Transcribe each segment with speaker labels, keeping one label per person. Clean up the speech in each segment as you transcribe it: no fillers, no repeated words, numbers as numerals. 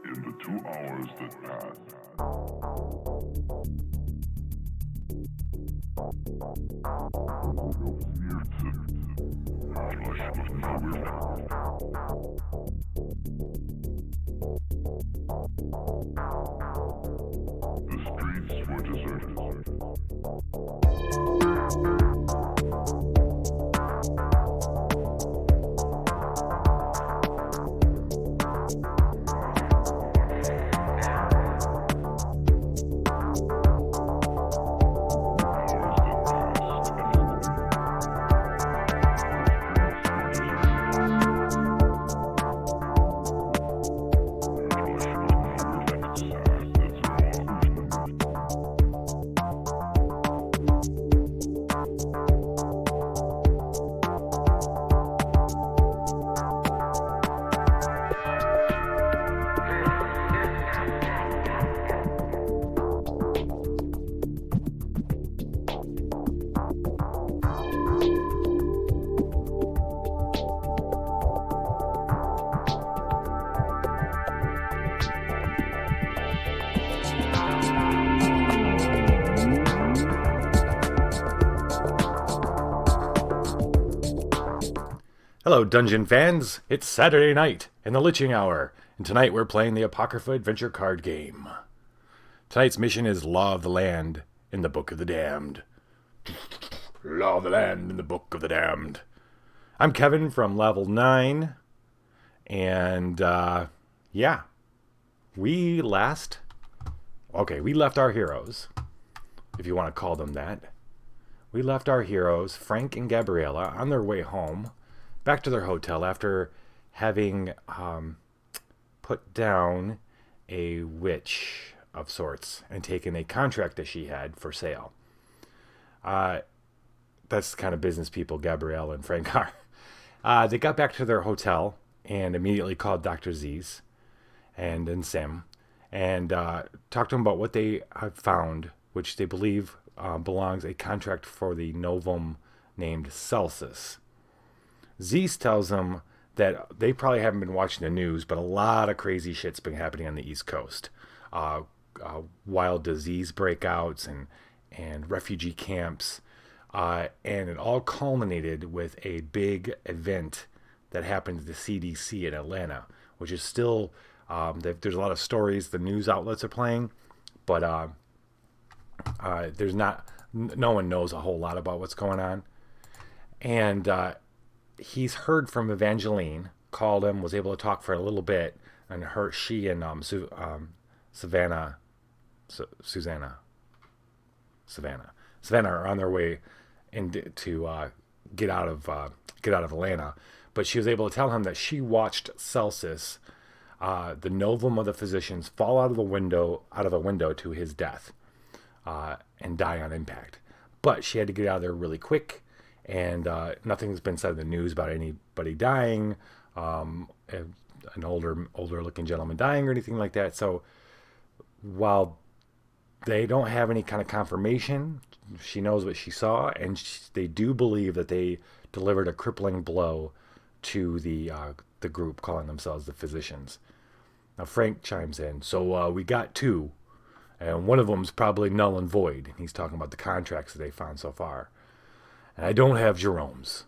Speaker 1: In the 2 hours that passed, the streets were deserted.
Speaker 2: Hello, Dungeon fans! It's Saturday night in the Liching Hour, and tonight we're playing the Apocrypha Adventure Card Game. Tonight's mission is Law of the Land in the Book of the Damned. Law of the Land in the Book of the Damned. I'm Kevin from level 9, and we left our heroes, if you want to call them that. We left our heroes, Frank and Gabriella, on their way home, back to their hotel after having put down a witch of sorts and taken a contract that she had for sale. That's the kind of business people Gabrielle and Frank are. They got back to their hotel and immediately called Dr. Z's and Sim and talked to them about what they have found, which they believe belongs a contract for the novum named Celsus. Zeus tells them that they probably haven't been watching the news, but a lot of crazy shit's been happening on the East Coast. Wild disease breakouts and refugee camps. And it all culminated with a big event that happened at the CDC in Atlanta, which is still, there's a lot of stories the news outlets are playing, but no one knows a whole lot about what's going on. And he's heard from Evangeline, called him, was able to talk for a little bit, and she and Savannah are on their way to get out of Atlanta. But she was able to tell him that she watched Celsus, the novum of the physicians, fall out of a window to his death, and die on impact. But she had to get out of there really quick. And nothing's been said in the news about anybody dying, an older looking gentleman dying or anything like that. So while they don't have any kind of confirmation, she knows what she saw, and they do believe that they delivered a crippling blow to the group calling themselves the Physicians. Now Frank chimes in. So we got two, and one of them's probably null and void. And he's talking about the contracts that they found so far. And I don't have Jerome's.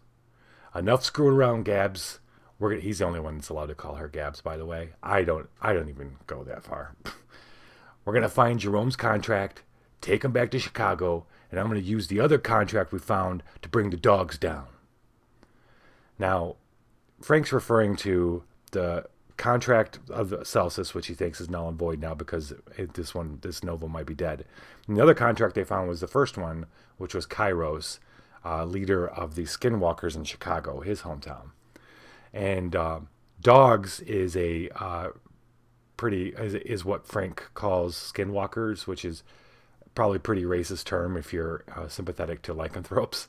Speaker 2: Enough screwing around, Gabs. He's the only one that's allowed to call her Gabs, by the way. I don't even go that far. We're going to find Jerome's contract, take him back to Chicago, and I'm going to use the other contract we found to bring the dogs down. Now, Frank's referring to the contract of Celsus, which he thinks is null and void now because this novum might be dead. And the other contract they found was the first one, which was Kairos, leader of the Skinwalkers in Chicago, his hometown. And dogs is is what Frank calls Skinwalkers, which is probably a pretty racist term if you're sympathetic to lycanthropes.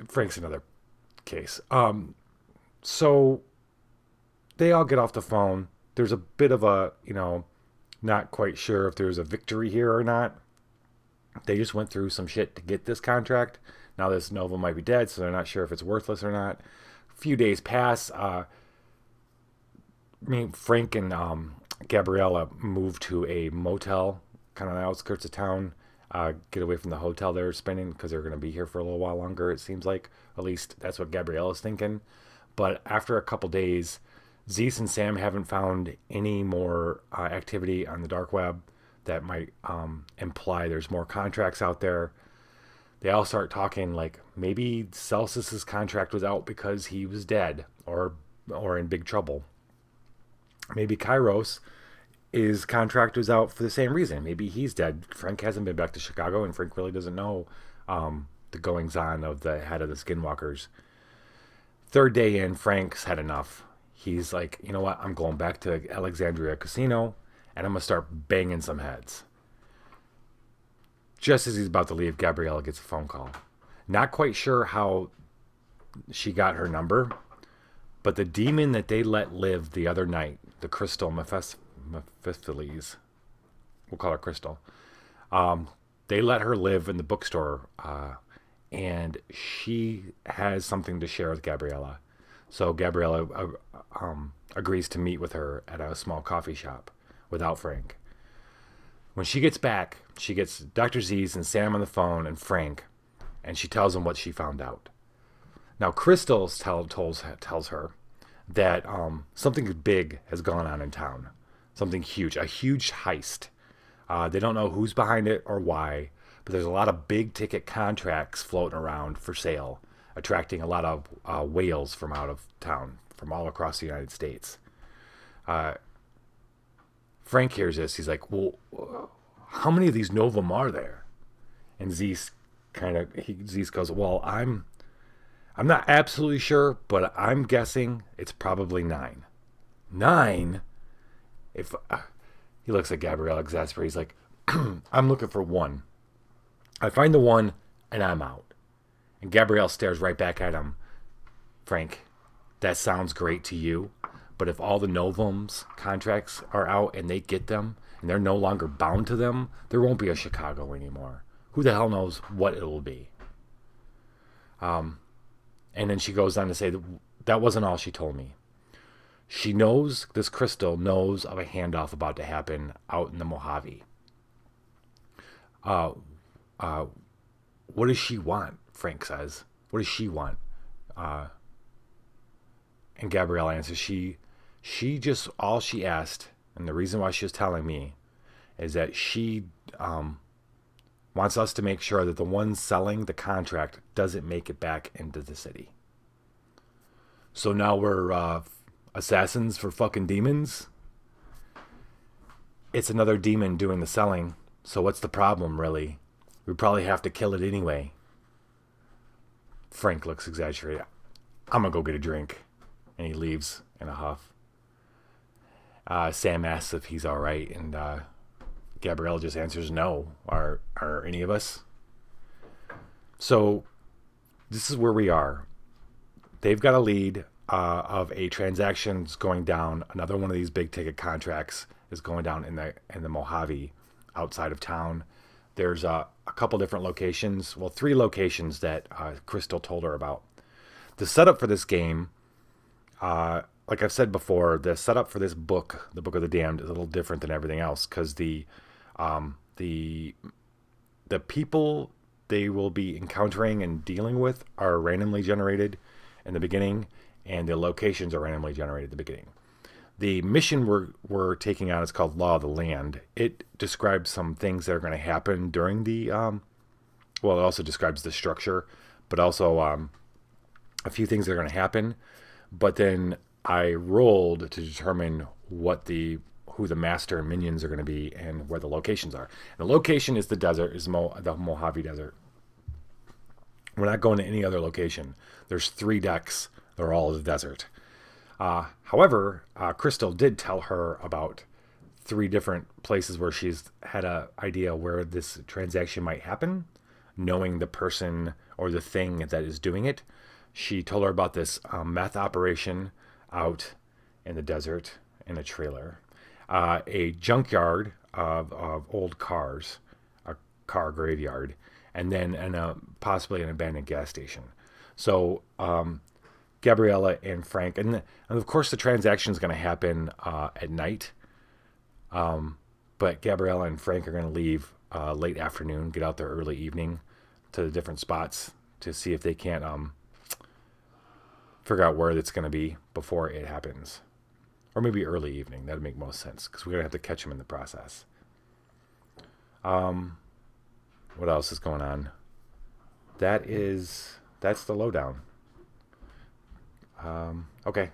Speaker 2: Frank's another case. So they all get off the phone. There's a bit of a, not quite sure if there's a victory here or not. They just went through some shit to get this contract. Now this novum might be dead, so they're not sure if it's worthless or not. A few days pass. Frank and Gabriella moved to a motel, kind of on the outskirts of town. Get away from the hotel they're spending because they're going to be here for a little while longer. It seems like, at least that's what Gabriella's thinking. But after a couple days, Zeus and Sam haven't found any more activity on the dark web that might imply there's more contracts out there. They all start talking like maybe Celsus's contract was out because he was dead or in big trouble. Maybe Kairos, his contract was out for the same reason. Maybe he's dead. Frank hasn't been back to Chicago, and Frank really doesn't know the goings on of the head of the Skinwalkers. Third day in, Frank's had enough. He's like, you know what? I'm going back to Alexandria Casino, and I'm going to start banging some heads. Just as he's about to leave, Gabriella gets a phone call. Not quite sure how she got her number, but the demon that they let live the other night, the Crystal Mephistopheles, we'll call her Crystal, they let her live in the bookstore, and she has something to share with Gabriella. So Gabriella agrees to meet with her at a small coffee shop without Frank. When she gets back, she gets Dr. Z's and Sam on the phone and Frank, and she tells them what she found out. Now, Crystal tells her that something big has gone on in town. Something huge, a huge heist. They don't know who's behind it or why, but there's a lot of big ticket contracts floating around for sale, attracting a lot of whales from out of town, from all across the United States. Frank hears this. He's like, well, how many of these Novum are there? And Zeus goes, well, I'm not absolutely sure, but I'm guessing it's probably 9. 9? If he looks at Gabrielle exasperated, he's like, I'm looking for 1. I find the 1, and I'm out. And Gabrielle stares right back at him. Frank, that sounds great to you, but if all the Novums contracts are out and they get them, and they're no longer bound to them, there won't be a Chicago anymore. Who the hell knows what it'll be? And then she goes on to say that wasn't all she told me. She knows, this Crystal knows of a handoff about to happen out in the Mojave. What does she want? Frank says. What does she want? And Gabrielle answers, she just, all she asked, and the reason why she was telling me, is that she wants us to make sure that the one selling the contract doesn't make it back into the city. So now we're assassins for fucking demons? It's another demon doing the selling, so what's the problem, really? We probably have to kill it anyway. Frank looks exaggerated. I'm gonna go get a drink. And he leaves in a huff. Sam asks if he's alright, and Gabrielle just answers no. Are any of us? So this is where we are. They've got a lead of a transaction's going down. Another one of these big ticket contracts is going down in the Mojave outside of town. There's a couple different locations. Well, 3 locations that Crystal told her about. The setup for this game, like I've said before, the setup for this book, the Book of the Damned, is a little different than everything else because the people they will be encountering and dealing with are randomly generated in the beginning, and the locations are randomly generated at the beginning. The mission we're taking on is called Law of the Land. It describes some things that are going to happen during the it also describes the structure, but also a few things that are going to happen. But then I rolled to determine who the master and minions are going to be and where the locations are. And the location is the desert, is the Mojave Desert. We're not going to any other location. There's 3 decks. They're all the desert. However, Crystal did tell her about 3 different places where she's had an idea where this transaction might happen, knowing the person or the thing that is doing it. She told her about this meth operation out in the desert in a trailer, a junkyard of old cars, a car graveyard, and then possibly an abandoned gas station. So Gabriella and Frank, and of course the transaction is going to happen at night. But Gabriella and Frank are going to leave late afternoon, get out there early evening to the different spots to see if they can't figure out where it's going to be before it happens. Or maybe early evening. That'd make most sense because we're going to have to catch them in the process. What else is going on? That's the lowdown. Okay.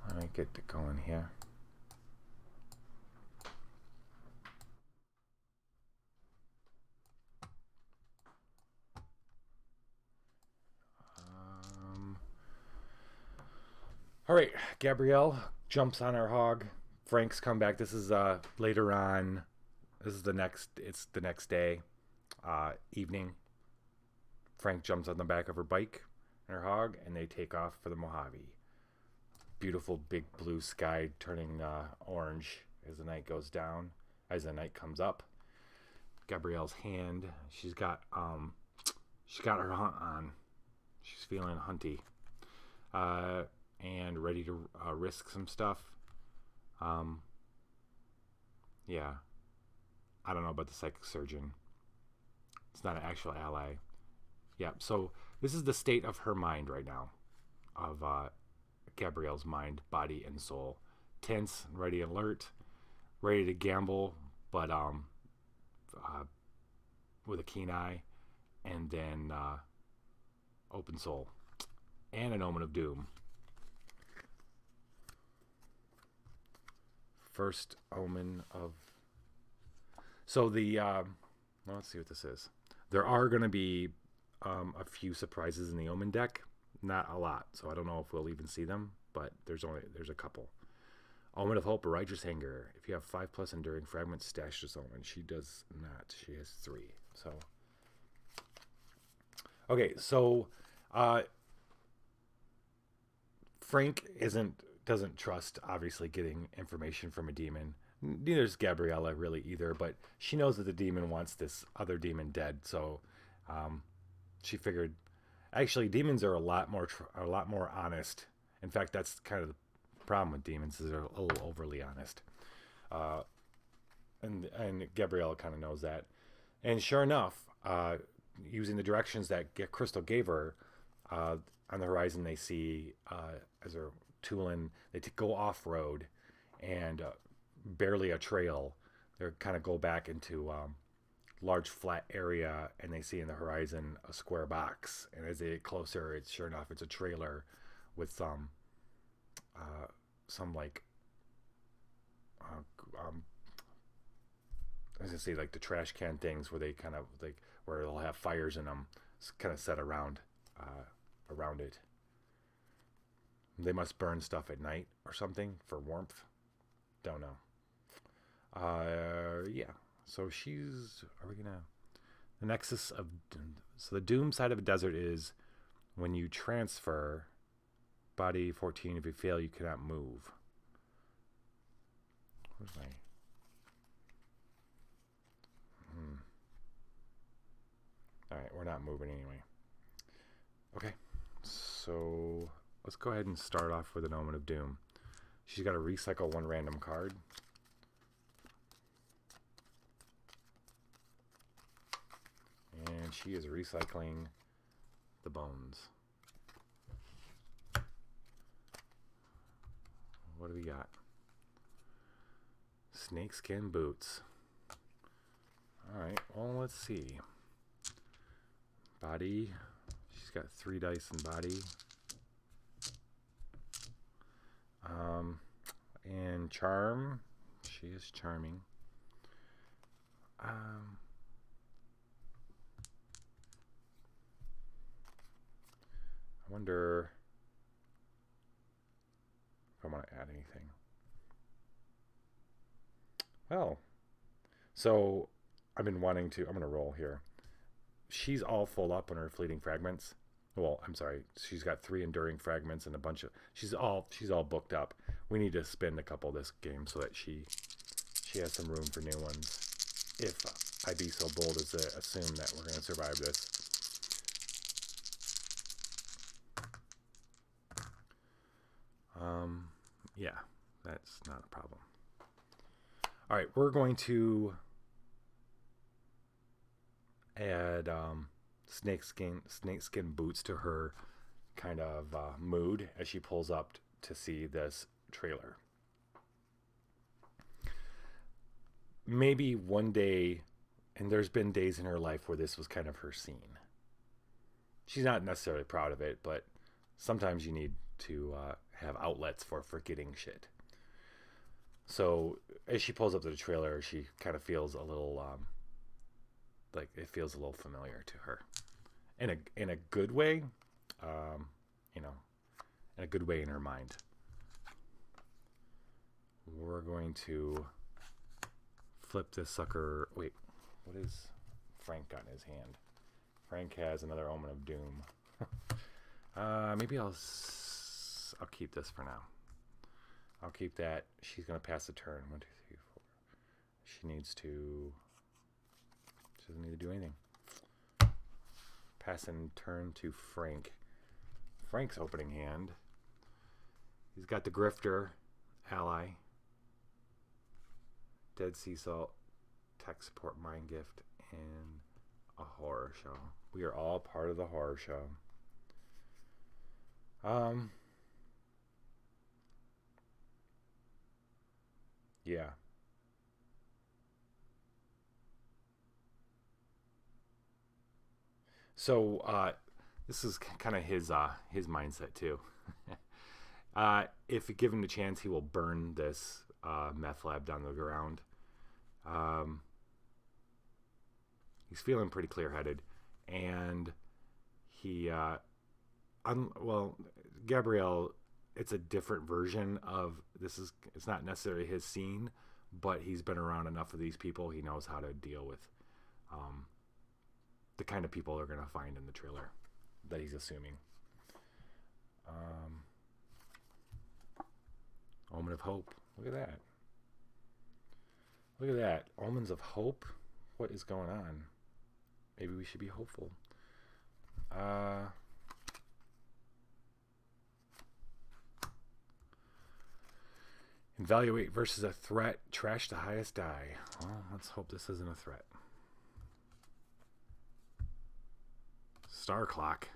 Speaker 2: Let me get it going here. All right, Gabrielle jumps on our hog. Frank's come back. This is later on. It's the next day, evening. Frank jumps on the back of her bike and her hog, and they take off for the Mojave. Beautiful big blue sky turning orange as the night goes down, as the night comes up. Gabrielle's hand, she's got her hunt on. She's feeling hunty. And ready to risk some stuff. Yeah. I don't know about the psychic surgeon. It's not an actual ally. Yeah, so this is the state of her mind right now. Of Gabrielle's mind, body, and soul. Tense, ready, alert, ready to gamble, but with a keen eye, and then open soul. And an omen of doom. First omen of... So the... well, let's see what this is. There are going to be a few surprises in the omen deck. Not a lot, so I don't know if we'll even see them, but there's a couple. Omen of Hope, a Righteous Anger. If you have 5+ Enduring Fragments, stash this omen. She does not. She has 3. So... Okay, so... Frank doesn't trust, obviously, getting information from a demon. Neither does Gabriella really either, but she knows that the demon wants this other demon dead, so she figured, actually, demons are a lot more honest. In fact, that's kind of the problem with demons, is they're a little overly honest. And Gabriella kind of knows that. And sure enough, using the directions that Crystal gave her, on the horizon they see, as they're tooling, they go off-road, and barely a trail. They kind of go back into large flat area, and they see in the horizon a square box. And as they get closer, sure enough, it's a trailer with some like I was gonna say, like the trash can things where they kind of like where they'll have fires in them, kind of set around it. They must burn stuff at night or something for warmth. Don't know. Yeah. So the nexus of... So the doom side of a desert is when you transfer body 14. If you fail, you cannot move. Where's my... Alright, we're not moving anyway. Okay. So let's go ahead and start off with an Omen of Doom. She's got to recycle 1 random card. And she is recycling the bones. What do we got? Snakeskin boots. Alright, well, let's see. Body. She's got 3 dice in body. And charm. She is charming. I wonder if I want to add anything. Well, so I've been wanting to... I'm going to roll here. She's all full up on her fleeting fragments. Well, I'm sorry. She's got 3 enduring fragments and a bunch of... She's all booked up. We need to spend a couple this game so that she has some room for new ones. If I be so bold as to assume that we're going to survive this. Yeah, that's not a problem. All right, we're going to add snakeskin boots to her kind of mood as she pulls up to see this trailer. Maybe one day, and there's been days in her life where this was kind of her scene. She's not necessarily proud of it, but sometimes you need to have outlets for forgetting shit. So as she pulls up to the trailer, she kind of feels a little like it feels a little familiar to her, in a good way, in a good way in her mind. We're going to flip this sucker. Wait, what is Frank got in his hand? Frank has another Omen of Doom. Maybe I'll keep this for now. I'll keep that. She's gonna pass the turn. 1, 2, 3, 4. She doesn't need to do anything. Passing turn to Frank. Frank's opening hand. He's got the Grifter, Ally, Dead Sea Salt, Tech Support, Mind Gift, and a Horror Show. We are all part of the Horror Show. Yeah. So this is kind of his mindset too. If given the chance, he will burn this meth lab down to the ground. He's feeling pretty clear-headed, and he, Gabrielle, it's a different version of this. It's not necessarily his scene, but he's been around enough of these people. He knows how to deal with the kind of people they're going to find in the trailer that he's assuming. Omen of Hope. Look at that. Look at that. Omens of Hope. What is going on? Maybe we should be hopeful. Evaluate versus a threat. Trash the highest die. Well, let's hope this isn't a threat. Star Clock.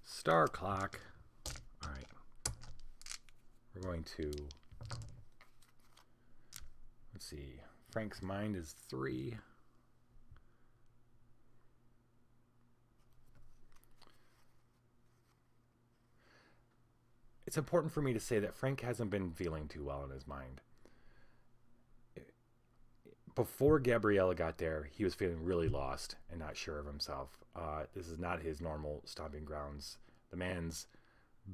Speaker 2: Star Clock. All right. We're going to... Let's see. Frank's mind is 3. It's important for me to say that Frank hasn't been feeling too well in his mind. Before Gabriella got there, he was feeling really lost and not sure of himself. This is not his normal stomping grounds. The man's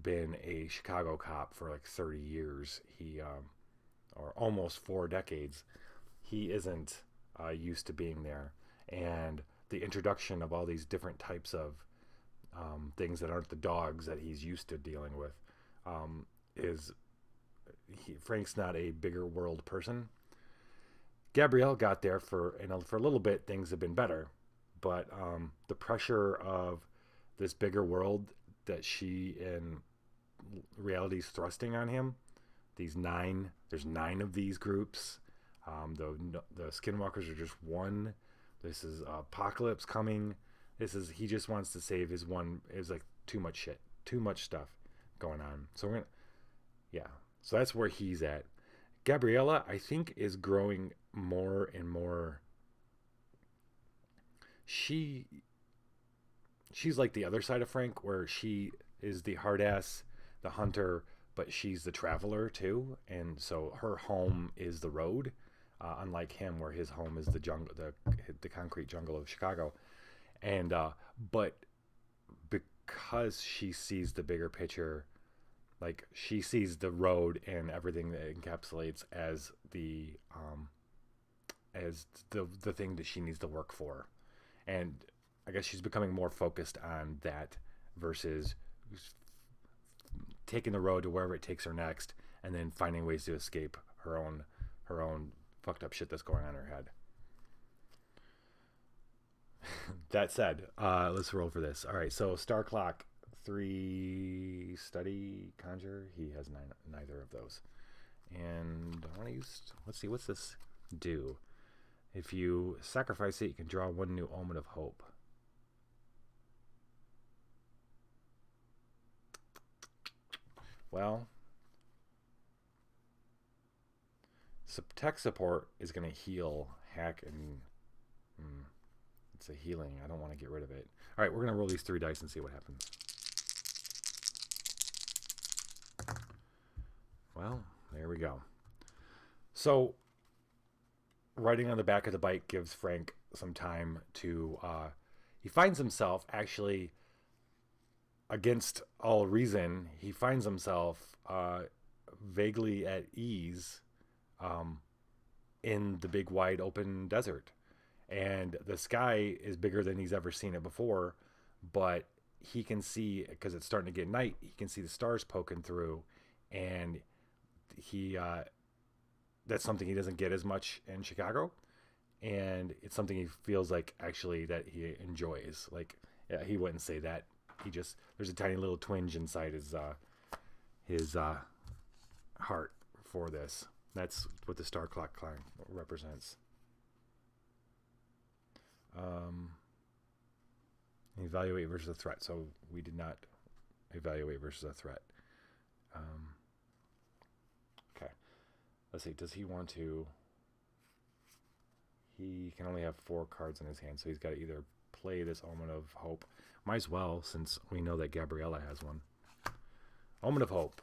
Speaker 2: been a Chicago cop for like 30 years. Or almost 4 decades. He isn't used to being there. And the introduction of all these different types of things that aren't the dogs that he's used to dealing with Frank's not a bigger world person. Gabrielle got there for a little bit. Things have been better, but the pressure of this bigger world that she in reality is thrusting on him. There's 9 of these groups. The Skinwalkers are just one. This is Apocalypse coming. He just wants to save his one. It's like too much shit, too much stuff going on. So so that's where he's at. Gabriella, I think, is growing more and more. She's like the other side of Frank, where she is the hard ass, the hunter, but she's the traveler too, and so her home is the road, unlike him, where his home is the jungle, the concrete jungle of Chicago, and but because she sees the bigger picture, like she sees the road and everything that it encapsulates as the thing that she needs to work for, and I guess she's becoming more focused on that versus taking the road to wherever it takes her next, and then finding ways to escape her own fucked up shit that's going on in her head. That said, let's roll for this. All right, so Star Clock 3 study, conjure. He has neither of those. And I want to use, let's see, what's this do? If you sacrifice it, you can draw 1 new omen of hope. Well, tech support is going to heal, hack, and it's a healing. I don't want to get rid of it. All right, we're going to roll these 3 dice and see what happens. Well, there we go. So, riding on the back of the bike gives Frank some time to... he finds himself actually, against all reason, he finds himself vaguely at ease in the big, wide, open desert. And the sky is bigger than he's ever seen it before, but he can see, because it's starting to get night, he can see the stars poking through, and he that's something he doesn't get as much in Chicago, and it's something he feels like actually that he enjoys. Like, yeah, he wouldn't say that. He just, there's a tiny little twinge inside his heart for this. That's what the star clock climb represents. Evaluate versus a threat. So we did not evaluate versus a threat. Okay. Let's see. Does he want to... He can only have 4 cards in his hand, so he's got to either play this Omen of Hope. Might as well, since we know that Gabriella has one. Omen of Hope.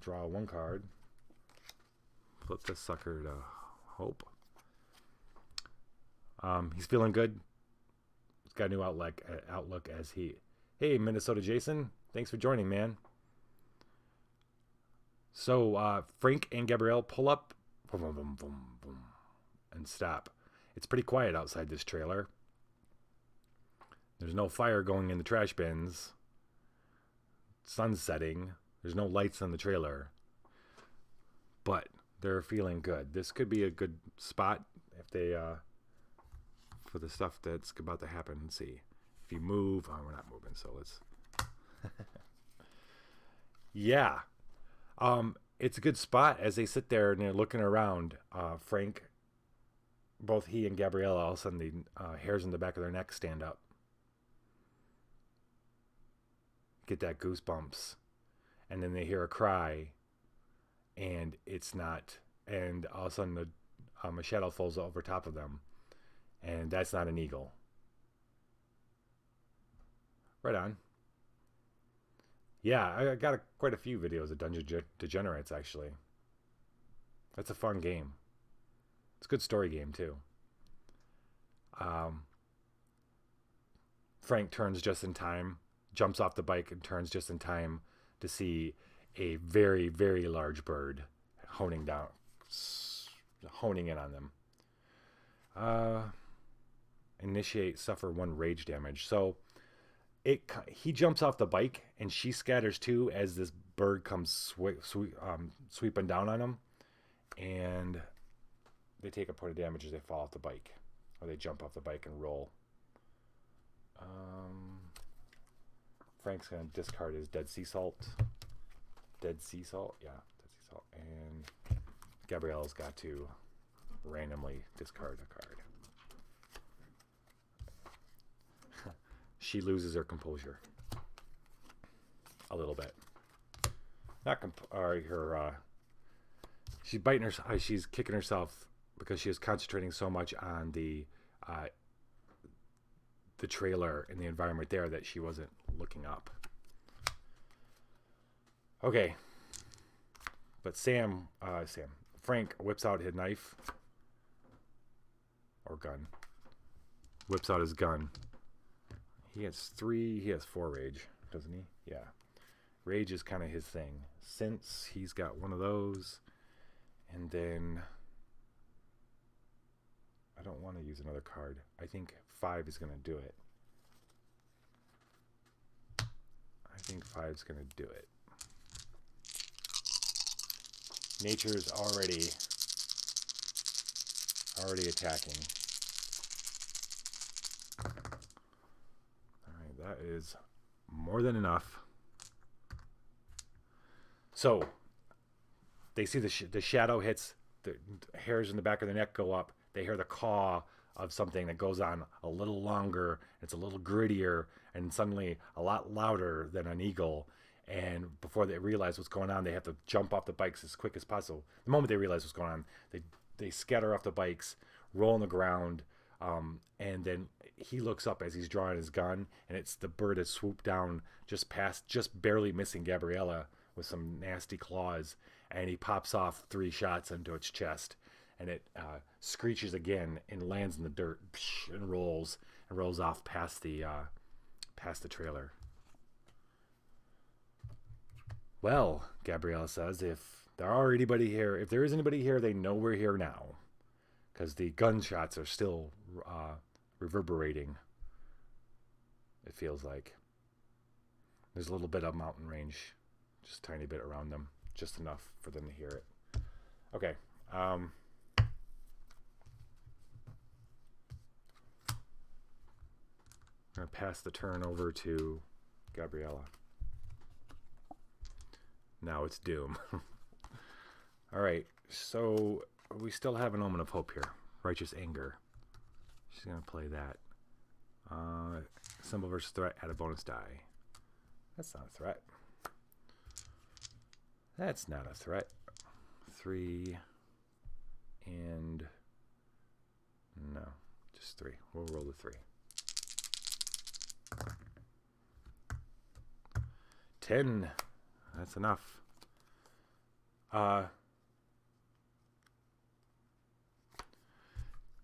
Speaker 2: Draw 1 card. Flip this sucker to Hope. He's feeling good. He's got a new outlook as he... Hey, Minnesota Jason. Thanks for joining, man. So, Frank and Gabrielle pull up. Boom, boom, boom, boom, boom, and stop. It's pretty quiet outside this trailer. There's no fire going in the trash bins. Sun's setting. There's no lights on the trailer. But they're feeling good. This could be a good spot if they... for the stuff that's about to happen. And see if you move. Oh, we're not moving, so let's... Yeah. It's a good spot as they sit there and they're looking around. Frank, both he and Gabriella, all of a sudden the hairs in the back of their neck stand up. Get that goosebumps. And then they hear a cry, and it's not. And all of a sudden a shadow falls over top of them, and that's not an eagle. Right on. Yeah, I got quite a few videos of Dungeon Degenerates, actually. That's a fun game. It's a good story game, too. Frank turns just in time, jumps off the bike and turns just in time to see a very, very large bird honing in on them. Initiate, suffer 1 rage damage. So... he jumps off the bike and she scatters too as this bird comes sweeping down on him, and they take a point of damage as they fall off the bike, or they jump off the bike and roll. Frank's gonna discard his Dead Sea Salt, yeah, Dead Sea Salt, and Gabriella's got to randomly discard a card. She loses her composure a little bit. She's biting her. She's kicking herself because she was concentrating so much on the trailer and the environment there that she wasn't looking up. Okay, but Frank whips out his knife or gun. Whips out his gun. He has 4 rage, doesn't he? Yeah. Rage is kind of his thing. Since he's got one of those, and then I don't want to use another card. I think 5 is going to do it. Nature's already attacking. That is more than enough. So they see the shadow hits, the hairs in the back of the neck go up. They hear the caw of something that goes on a little longer. It's a little grittier and suddenly a lot louder than an eagle. And before they realize what's going on, they have to jump off the bikes as quick as possible. The moment they realize what's going on, they scatter off the bikes, roll on the ground, and then he looks up as he's drawing his gun, and it's the bird has swooped down just barely missing Gabriella with some nasty claws, and he pops off 3 shots into its chest, and it screeches again and lands in the dirt and rolls off past the trailer. Well, Gabriella says, if there is anybody here, they know we're here now, because the gunshots are still reverberating. It feels like there's a little bit of mountain range, just a tiny bit around them, just enough for them to hear it. Okay. I'm going to pass the turn over to Gabriella. Now it's doom. All right, so we still have an omen of hope here. Righteous anger. She's going to play that. Symbol versus threat, add a bonus die. That's not a threat. That's not a threat. 3 and... no, just 3. We'll roll the 3. 10. That's enough.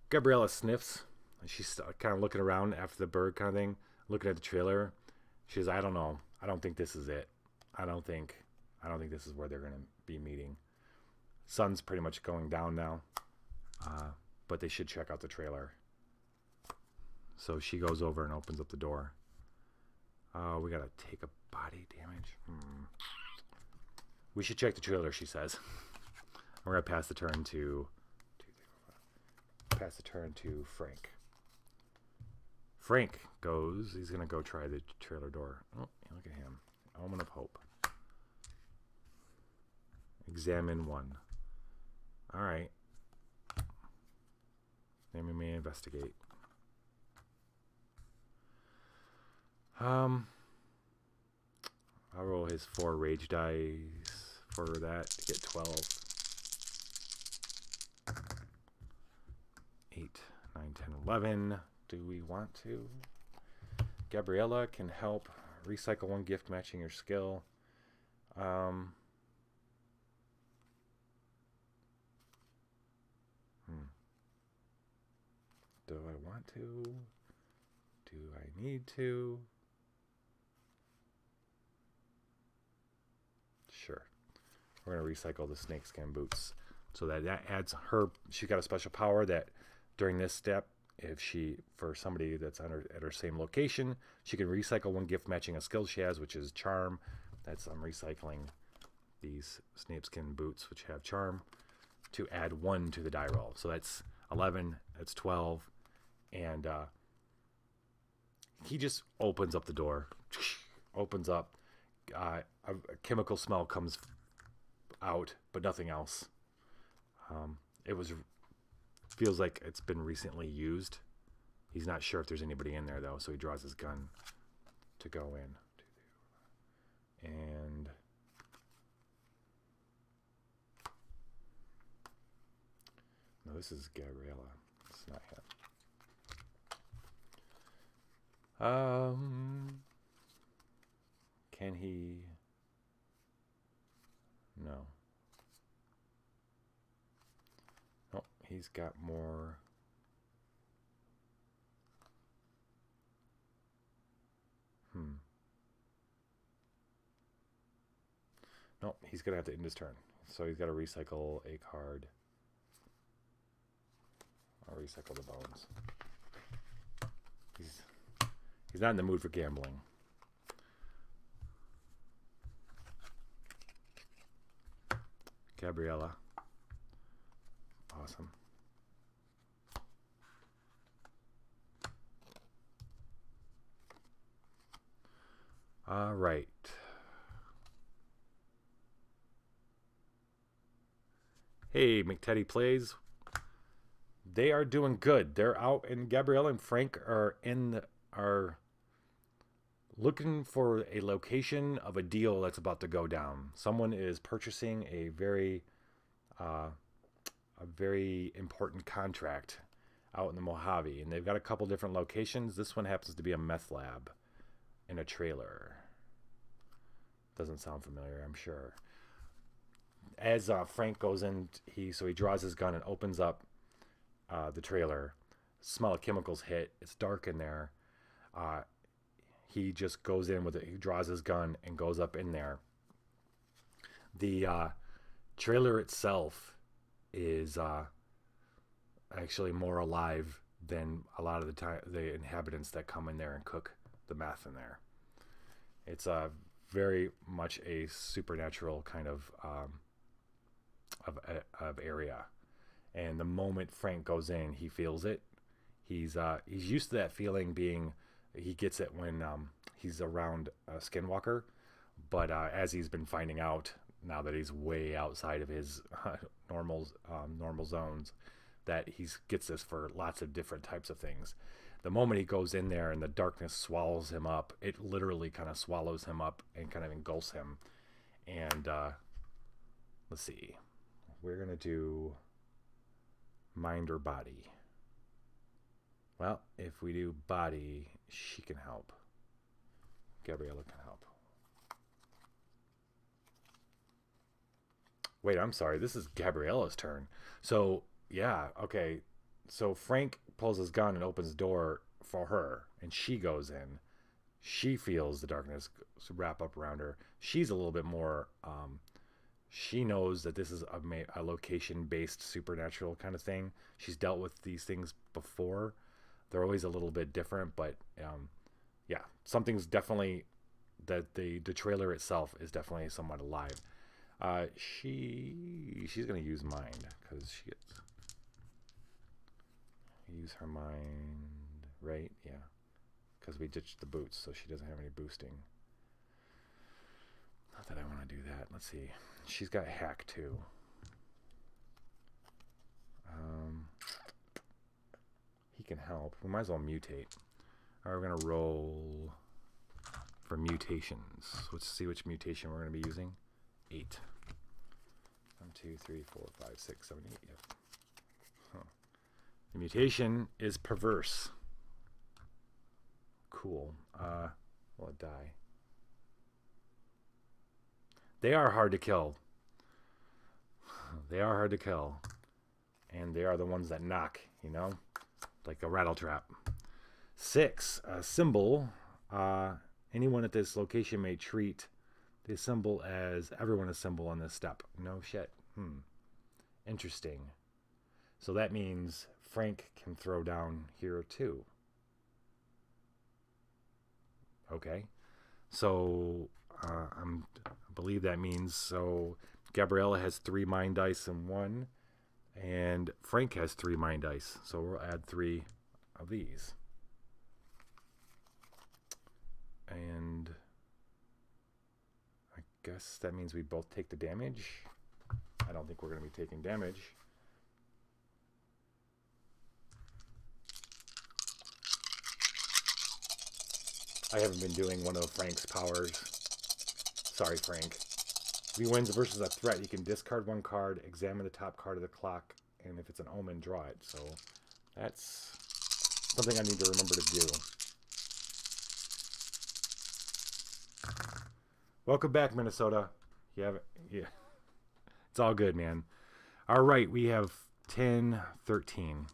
Speaker 2: Gabriella sniffs. She's kind of looking around after the bird kind of thing, looking at the trailer. She says, I don't know. I don't think this is it. I don't think this is where they're going to be meeting. Sun's pretty much going down now, but they should check out the trailer. So she goes over and opens up the door. We got to take a body damage. We should check the trailer, she says. We're going to pass the turn to Frank. Frank goes, he's going to go try the trailer door. Oh, look at him. Omen of hope. Examine 1. All right. Name may investigate. I'll roll his 4 rage dice for that to get 12. 8, 9, 10, 11. Do we want to? Gabriella can help. Recycle 1 gift matching your skill. Do I want to? Do I need to? Sure. We're going to recycle the snakeskin boots. So that adds her... She's got a special power that during this step, if she, for somebody that's at her same location, she can recycle 1 gift matching a skill she has, which is charm. I'm recycling these snakeskin boots, which have charm, to add 1 to the die roll. So that's 11, that's 12, and he just opens up the door, opens up, a chemical smell comes out, but nothing else. Feels like it's been recently used. He's not sure if there's anybody in there, though, so he draws his gun to go in. And no, this is Gabriella. It's not him. Can he? No. Oh, he's got more. No, he's going to have to end his turn. So he's got to recycle a card. I'll recycle the bones. He's not in the mood for gambling. Gabriella. Awesome. All right. Hey, McTeddy Plays. They are doing good. They're out, and Gabriella and Frank are looking for a location of a deal that's about to go down. Someone is purchasing a very important contract out in the Mojave, and they've got a couple different locations. This one happens to be a meth lab in a trailer. Doesn't sound familiar, I'm sure. As Frank goes in, he draws his gun and opens up the trailer. Smell of chemicals hit. It's dark in there. He just goes in with it. He draws his gun and goes up in there. The trailer itself is actually more alive than a lot of the inhabitants that come in there and cook the meth in there. It's very much a supernatural kind of area. And the moment Frank goes in, he feels it. He's used to that feeling he gets it when he's around a skinwalker. But as he's been finding out now that he's way outside of his normal zones, that he gets this for lots of different types of things. The moment he goes in there and the darkness swallows him up, it literally kind of swallows him up and kind of engulfs him. And let's see. We're going to do mind or body. Well, if we do body, she can help. Gabriella can help. Wait, I'm sorry. This is Gabriella's turn. So, yeah, okay. So Frank pulls his gun and opens the door for her, and she goes in. She feels the darkness wrap up around her. She's a little bit more... she knows that this is a location-based supernatural kind of thing. She's dealt with these things before. They're always a little bit different, but yeah, something's definitely... that the trailer itself is definitely somewhat alive. She's going to use mind, because she gets... use her mind, right? Yeah. Because we ditched the boots, so she doesn't have any boosting. Not that I want to do that. Let's see. She's got hack, too. He can help. We might as well mutate. All right, we're going to roll for mutations. Let's see which mutation we're going to be using. 8. 1, 2, 3, 4, 5, 6, 7, 8. Yep. Huh. The mutation is perverse. Cool. Will it die? They are hard to kill. They are hard to kill. And they are the ones that knock, you know? Like a rattle trap. 6. A symbol. Anyone at this location may treat the symbol as everyone is symbol on this step. No shit. Interesting. So that means Frank can throw down here too. Okay. So I believe that means so Gabriella has 3 mind dice and 1, and Frank has 3 mind dice. So we'll add 3 of these. And I guess that means we both take the damage. I don't think we're going to be taking damage. I haven't been doing one of Frank's powers. Sorry, Frank. If he wins versus a threat, you can discard 1 card, examine the top card of the clock, and if it's an omen, draw it. So that's something I need to remember to do. Welcome back, Minnesota. Yeah. It's all good, man. All right, we have 10, 13.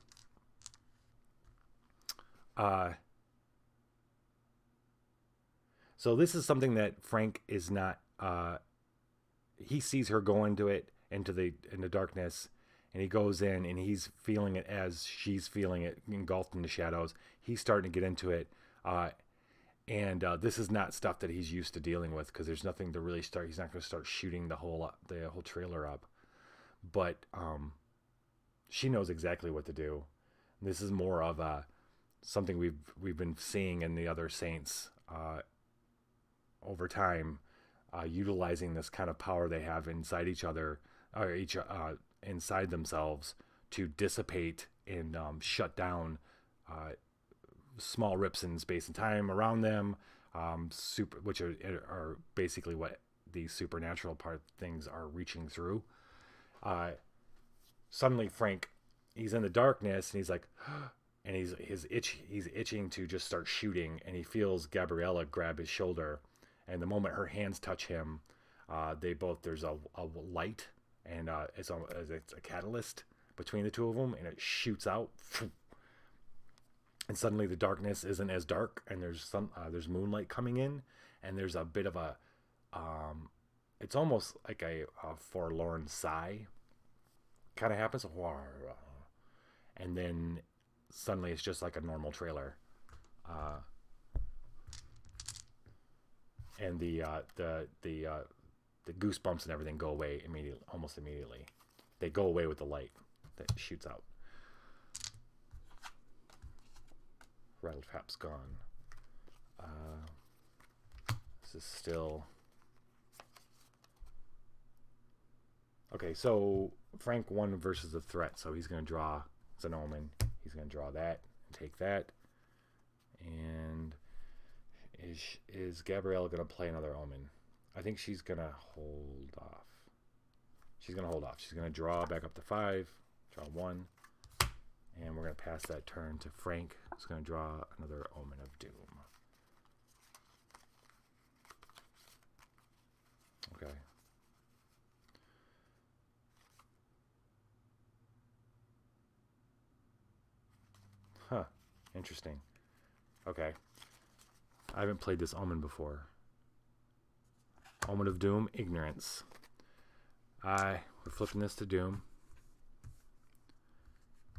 Speaker 2: So this is something that Frank is not... he sees her go into the darkness, and he goes in, and he's feeling it as she's feeling it, engulfed in the shadows. He's starting to get into it. And this is not stuff that he's used to dealing with, because there's nothing to really start. He's not going to start shooting the whole trailer up. But she knows exactly what to do. And this is more of something we've been seeing in the other saints over time, utilizing this kind of power they have inside each other, or inside themselves to dissipate and shut down small rips in space and time around them, which are basically what these supernatural part things are reaching through. Suddenly Frank, he's in the darkness and he's like, and he's itching to just start shooting, and he feels Gabriella grab his shoulder, and the moment her hands touch him, there's a light, and it's a catalyst between the two of them, and it shoots out, and suddenly the darkness isn't as dark, and there's moonlight coming in, and there's a bit of a it's almost like a forlorn sigh kind of happens, and then suddenly it's just like a normal trailer, and the goosebumps and everything go away almost immediately. They go away with the light that shoots out. Rattle trap's gone. This is still okay. So Frank won versus the threat, so he's going to draw. It's an omen. He's going to draw that and take that. And is Gabriella going to play another omen? I think she's going to hold off. She's going to hold off. She's going to draw back up to 5, draw 1, and we're going to pass that turn to Frank, who's going to draw another Omen of Doom. Okay. Huh. Interesting. Okay. I haven't played this Omen before. Omen of Doom, Ignorance. We're flipping this to Doom.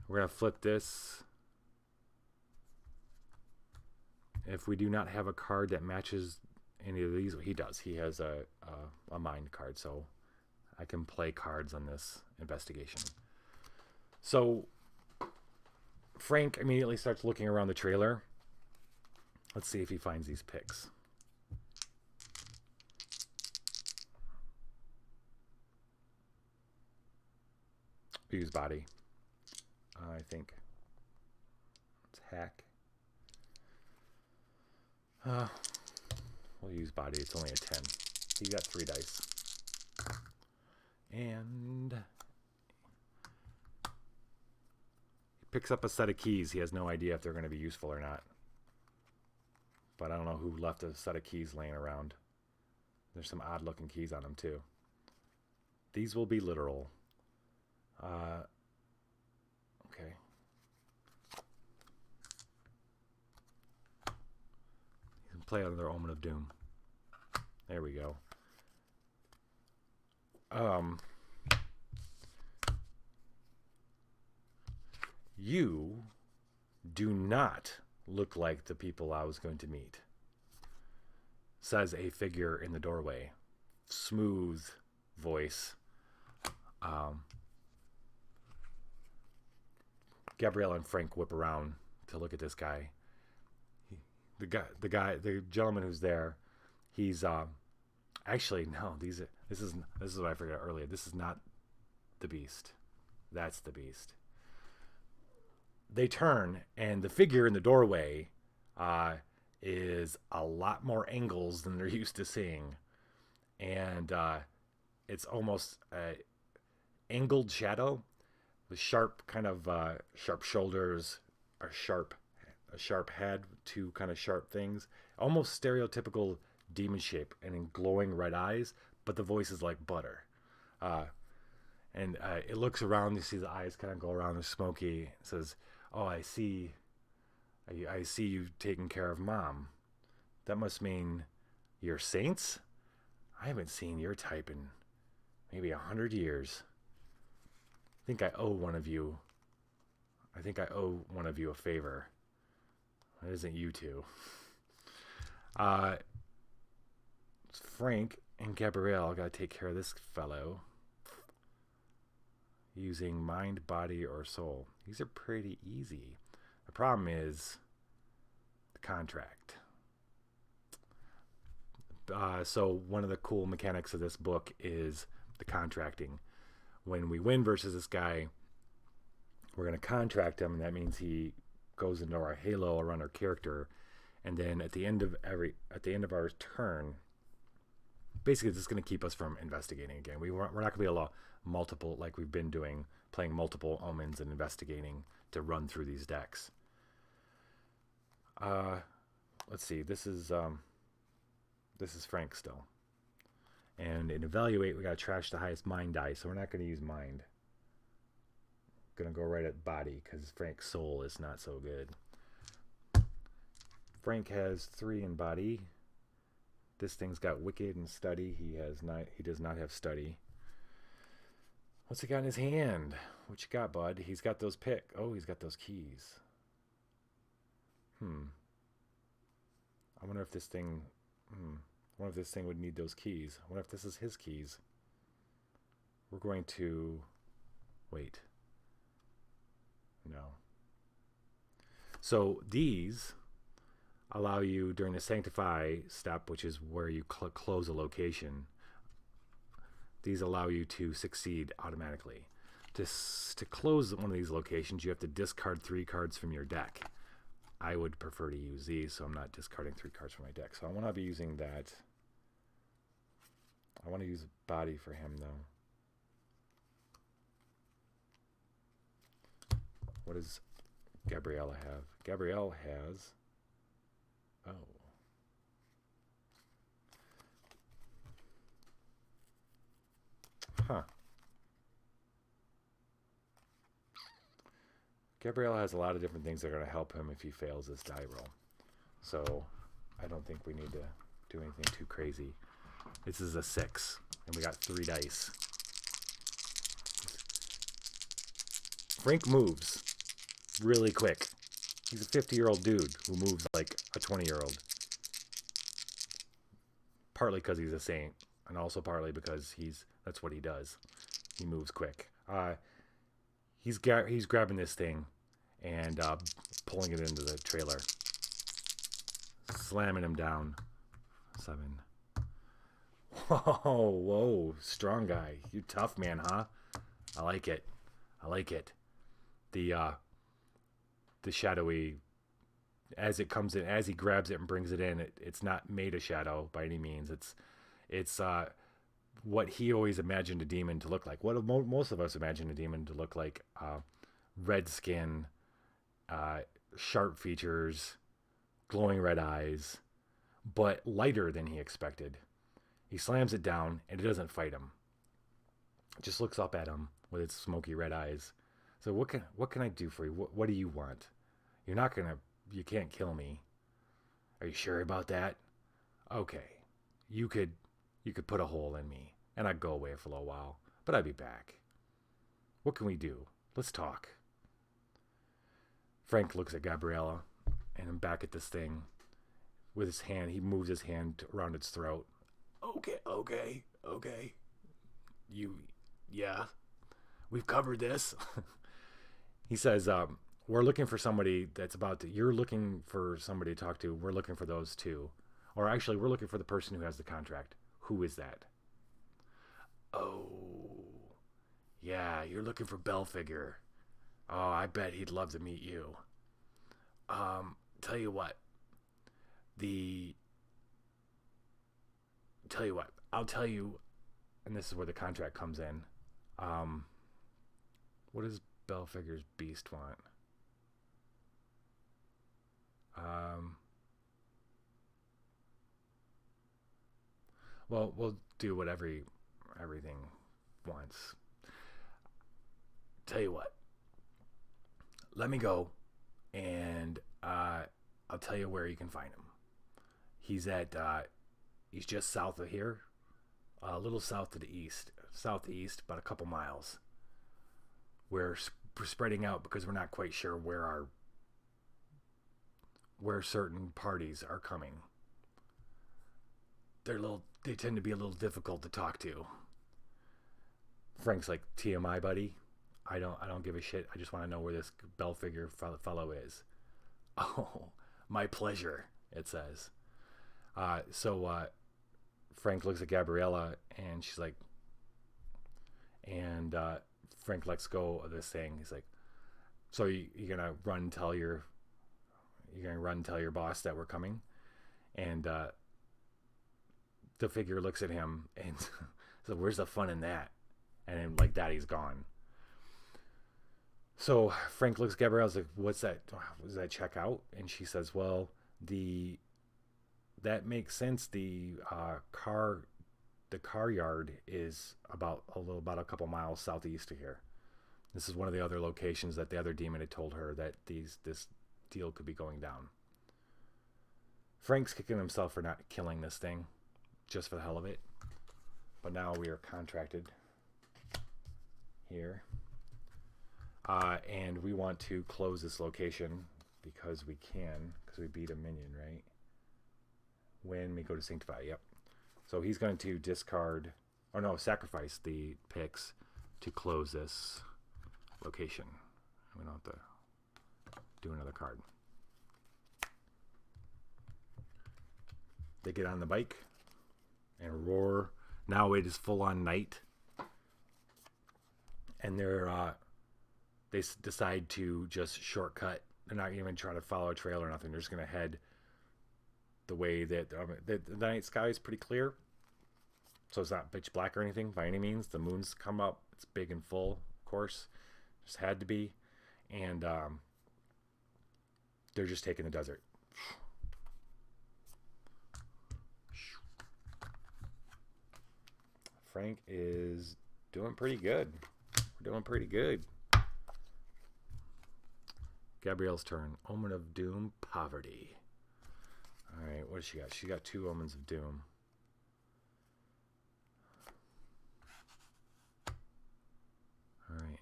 Speaker 2: We're going to flip this. If we do not have a card that matches any of these, he does. He has a mind card, so I can play cards on this investigation. So Frank immediately starts looking around the trailer. Let's see if he finds these picks. Use body. I think. Let's hack. We'll use body. It's only a 10. He got 3 dice. And he picks up a set of keys. He has no idea if they're going to be useful or not. But I don't know who left a set of keys laying around. There's some odd looking keys on them too. These will be literal. Okay. You can play another Omen of Doom. There we go. You do not look like the people I was going to meet, says a figure in the doorway. Smooth voice. Gabriella and Frank whip around to look at this guy. The gentleman who's there, he's actually no. This is what I forgot earlier. This is not the Beast. That's the Beast. They turn, and the figure in the doorway is a lot more angles than they're used to seeing, and it's almost a angled shadow with sharp sharp shoulders, a sharp head, 2 kind of sharp things, almost stereotypical demon shape, and in glowing red eyes, but the voice is like butter. And it looks around, you see the eyes kind of go around, they're smoky. It says, "Oh, I see you've taken care of Mom. That must mean you're saints? I haven't seen your type in maybe 100 years. I think I owe one of you a favor. It isn't you two." Frank and Gabrielle gotta take care of this fellow using mind, body, or soul. These are pretty easy. The problem is the contract. So one of the cool mechanics of this book is the contracting. when we win versus this guy, we're going to contract him, and that means he goes into our halo around our character. And then at the end of our turn, basically this is going to keep us from investigating again. We're not going to be able to multiple, like we've been doing, playing multiple omens and investigating to run through these decks. Let's see. This is Frank still. And in evaluate, we got to trash the highest mind die, so we're not going to use mind. Going to go right at body because Frank's soul is not so good. Frank has 3 in body. This thing's got wicked and study. He does not have study. What's he got in his hand? What you got, bud? He's got those he's got those keys. I wonder if this thing would need those keys. I wonder if this is his keys. We're going to wait. No. So these allow you during the sanctify step, which is where you close a location. These allow you to succeed automatically. To close one of these locations, you have to discard 3 cards from your deck. I would prefer to use these, so I'm not discarding 3 cards from my deck. So I want to be using that. I want to use body for him, though. What does Gabriella have? Gabrielle has... Oh. Huh. Gabriella has a lot of different things that are going to help him if he fails this die roll. So I don't think we need to do anything too crazy. This is a 6, and we got 3 dice. Frank moves really quick. He's a 50-year-old dude who moves like a 20-year-old. Partly because he's a saint, and also partly because that's what he does. He moves quick. He's grabbing this thing and pulling it into the trailer. Slamming him down. 7. Whoa, strong guy. You tough, man, huh? I like it. The shadowy, as it comes in, as he grabs it and brings it in, it's not made a shadow by any means. It's what he always imagined a demon to look like. What most of us imagine a demon to look like: red skin, sharp features, glowing red eyes, but lighter than he expected. He slams it down, and it doesn't fight him. It just looks up at him with its smoky red eyes. So what can I do for you? What do you want? You can't kill me. Are you sure about that? Okay. You could put a hole in me, and I'd go away for a little while, but I'd be back. What can we do? Let's talk. Frank looks at Gabriella, and I'm back at this thing. With his hand, he moves his hand around its throat. Okay. Yeah. We've covered this. He says, we're looking for somebody you're looking for somebody to talk to. We're looking for those too. Or actually, we're looking for the person who has the contract. Who is that? Oh, yeah, you're looking for Belfigure. Oh, I bet he'd love to meet you. Tell you what, I'll tell you, and this is where the contract comes in. What does Belfigure's beast want? Well, we'll do what everything wants. Tell you what, let me go, and I'll tell you where you can find him. He's just south of here, a little south to the southeast, about a couple miles. We're spreading out because we're not quite sure where certain parties are coming. They tend to be a little difficult to talk to. Frank's like, TMI, buddy. I don't give a shit. I just want to know where this Belfigure fellow is. Oh, my pleasure, it says. So Frank looks at Gabriella, and she's like, And Frank lets go of this thing. He's like, "So you're gonna run and tell your boss that we're coming?" And the figure looks at him and so where's the fun in that? And then like that, he's gone. So Frank looks at Gabriella's like, "What's that? Was that check out?" And she says, "Well, that makes sense. The car yard is about a couple miles southeast of here. This is one of the other locations that the other demon had told her that this deal could be going down." Frank's kicking himself for not killing this thing, just for the hell of it. But now we are contracted here. And we want to close this location because we beat a minion, right? When we go to Sanctify, yep. So he's going to sacrifice the picks to close this location. We don't have to do another card. They get on the bike and roar. Now it is full on night. And they decide to just shortcut. They're not even trying to follow a trail or nothing. They're just going to head the way that the night sky is pretty clear. So it's not pitch black or anything by any means. The moon's come up. It's big and full, of course. Just had to be. And they're just taking the desert. Frank is doing pretty good. We're doing pretty good. Gabriella's turn. Omen of Doom, Poverty. Alright, what does she got? She got 2 Omens of Doom. Alright.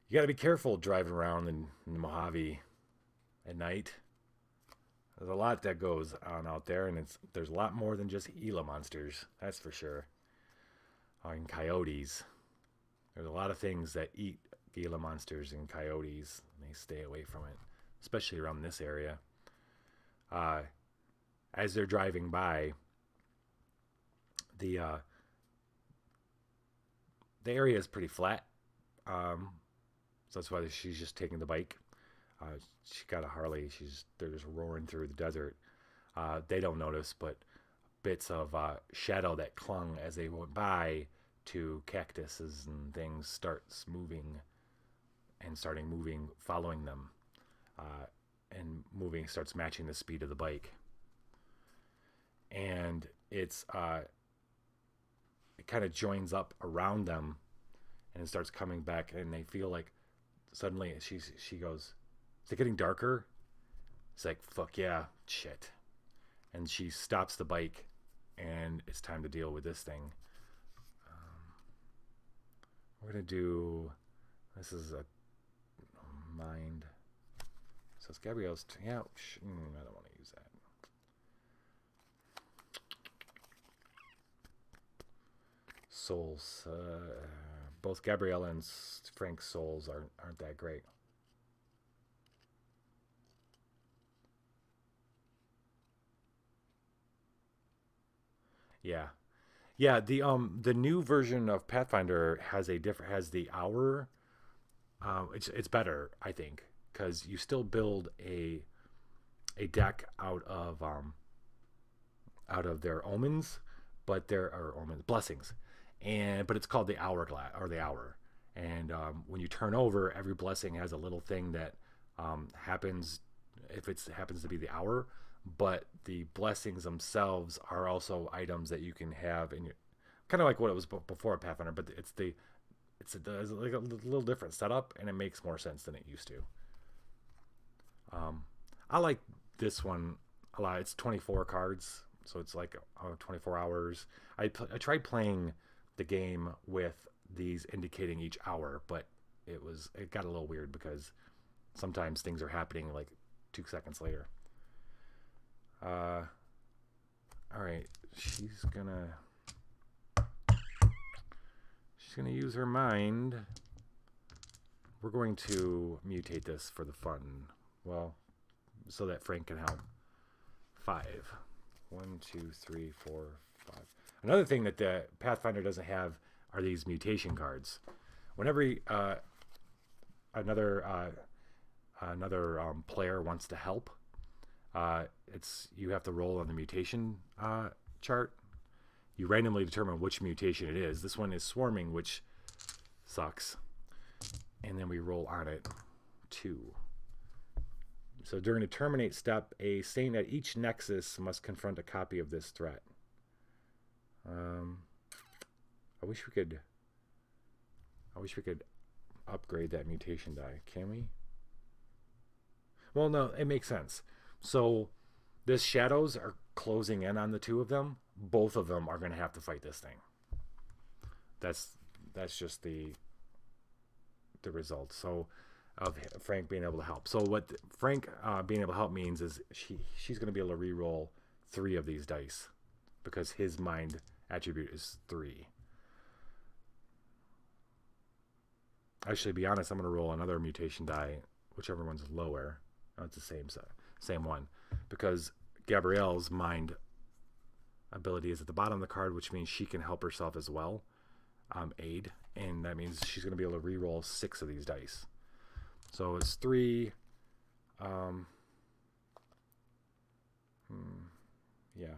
Speaker 2: You gotta be careful driving around in Mojave at night. There's a lot that goes on out there, and there's a lot more than just Gila monsters, that's for sure. And coyotes. There's a lot of things that eat Gila monsters and coyotes, and they stay away from it, especially around this area. As they're driving by, the area is pretty flat, so that's why she's just taking the bike. She got a Harley. They're just roaring through the desert. They don't notice, but bits of shadow that clung as they went by to cactuses and things starting moving, following them, and moving starts matching the speed of the bike. And it kind of joins up around them, and it starts coming back, and they feel like suddenly she goes, "Is it getting darker?" It's like, "Fuck yeah, shit." And she stops the bike, and it's time to deal with this thing. We're going to do... This is a mind. So it's Gabriella's... I don't want to use that. Souls. Both Gabriella and Frank's souls aren't that great. Yeah. Yeah, the new version of Pathfinder has the hour. It's better, I think, because you still build a deck out of their omens, but blessings, but it's called the hour. And when you turn over, every blessing has a little thing that happens if it happens to be the hour. But the blessings themselves are also items that you can have in your, kind of like what it was before Pathfinder, but it's like a little different setup, and it makes more sense than it used to. I like this one a lot. It's 24 cards, so it's like 24 hours. I tried playing the game with these indicating each hour, but it got a little weird because sometimes things are happening like 2 seconds later. All right, she's gonna use her mind. We're going to mutate this for the fun. Well, so that Frank can help. 5. 1, 2, 3, 4, 5. Another thing that the Pathfinder doesn't have are these mutation cards. Whenever another player wants to help, you have to roll on the mutation chart. You randomly determine which mutation it is. This one is swarming, which sucks. And then we roll on it 2. So during the terminate step, a saint at each nexus must confront a copy of this threat. I wish we could upgrade that mutation die. Can we? Well, no, it makes sense. So this shadows are closing in on the two of them. Both of them are going to have to fight this thing. That's just the result. So of Frank being able to help. So what Frank being able to help means is she's going to be able to re-roll 3 of these dice because his mind attribute is 3. Actually, to be honest, I'm going to roll another mutation die, whichever one's lower. Oh, it's the same one, because Gabrielle's mind ability is at the bottom of the card, which means she can help herself as well, aid, and that means she's going to be able to re-roll 6 of these dice. So it's 3. Yeah.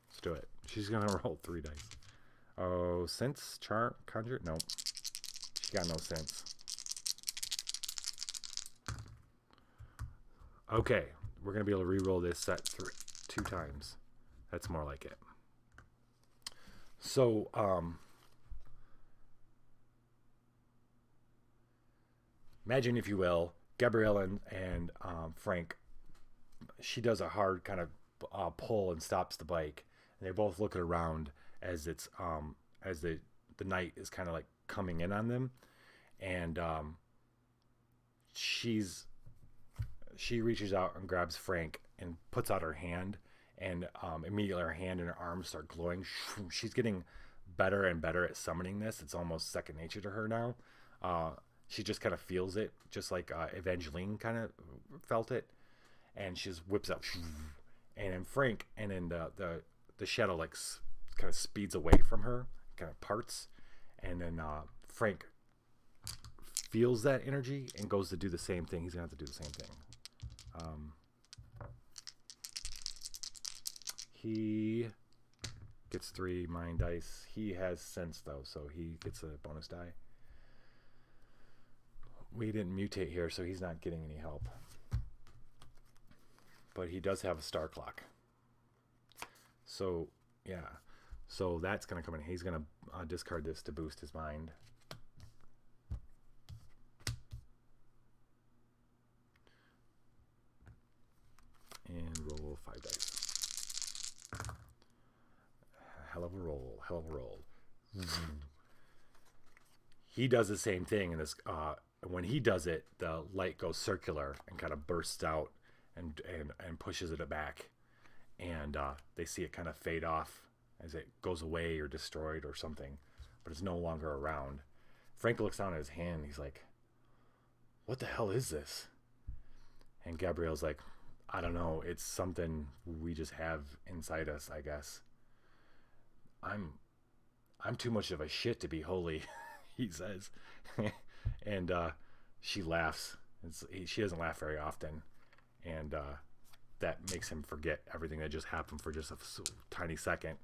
Speaker 2: Let's do it. She's going to roll 3 dice. Oh, sense, charm, conjure? No. She got no sense. Okay. We're going to be able to re-roll this set 2 times. That's more like it. So, imagine, if you will, Gabriella and Frank. She does a hard kind of pull and stops the bike, and they're both looking around as it's as the night is kind of like coming in on them, and she reaches out and grabs Frank and puts out her hand, and immediately her hand and her arms start glowing. She's getting better and better at summoning this. It's almost second nature to her now. She just kind of feels it, just like Evangeline kind of felt it, and she just whips up, and then Frank, and then the shadow like kind of speeds away from her, kind of parts, and then Frank feels that energy and goes to do the same thing. He's gonna have to do the same thing. He gets 3 mind dice. He has sense though, so he gets a bonus die. We didn't mutate here, so he's not getting any help. But he does have a star clock. So, yeah. So that's going to come in. He's going to discard this to boost his mind. And roll 5 dice. Hell of a roll. Hell of a roll. He does the same thing in this. When he does it, the light goes circular and kind of bursts out and pushes it back, and they see it kind of fade off as it goes away or destroyed or something, but it's no longer around. Frank looks down at his hand. He's like, "What the hell is this?" And Gabrielle's like, "I don't know. It's something we just have inside us, I guess. I'm too much of a shit to be holy," he says. And she laughs. She doesn't laugh very often, and that makes him forget everything that just happened for just a tiny second.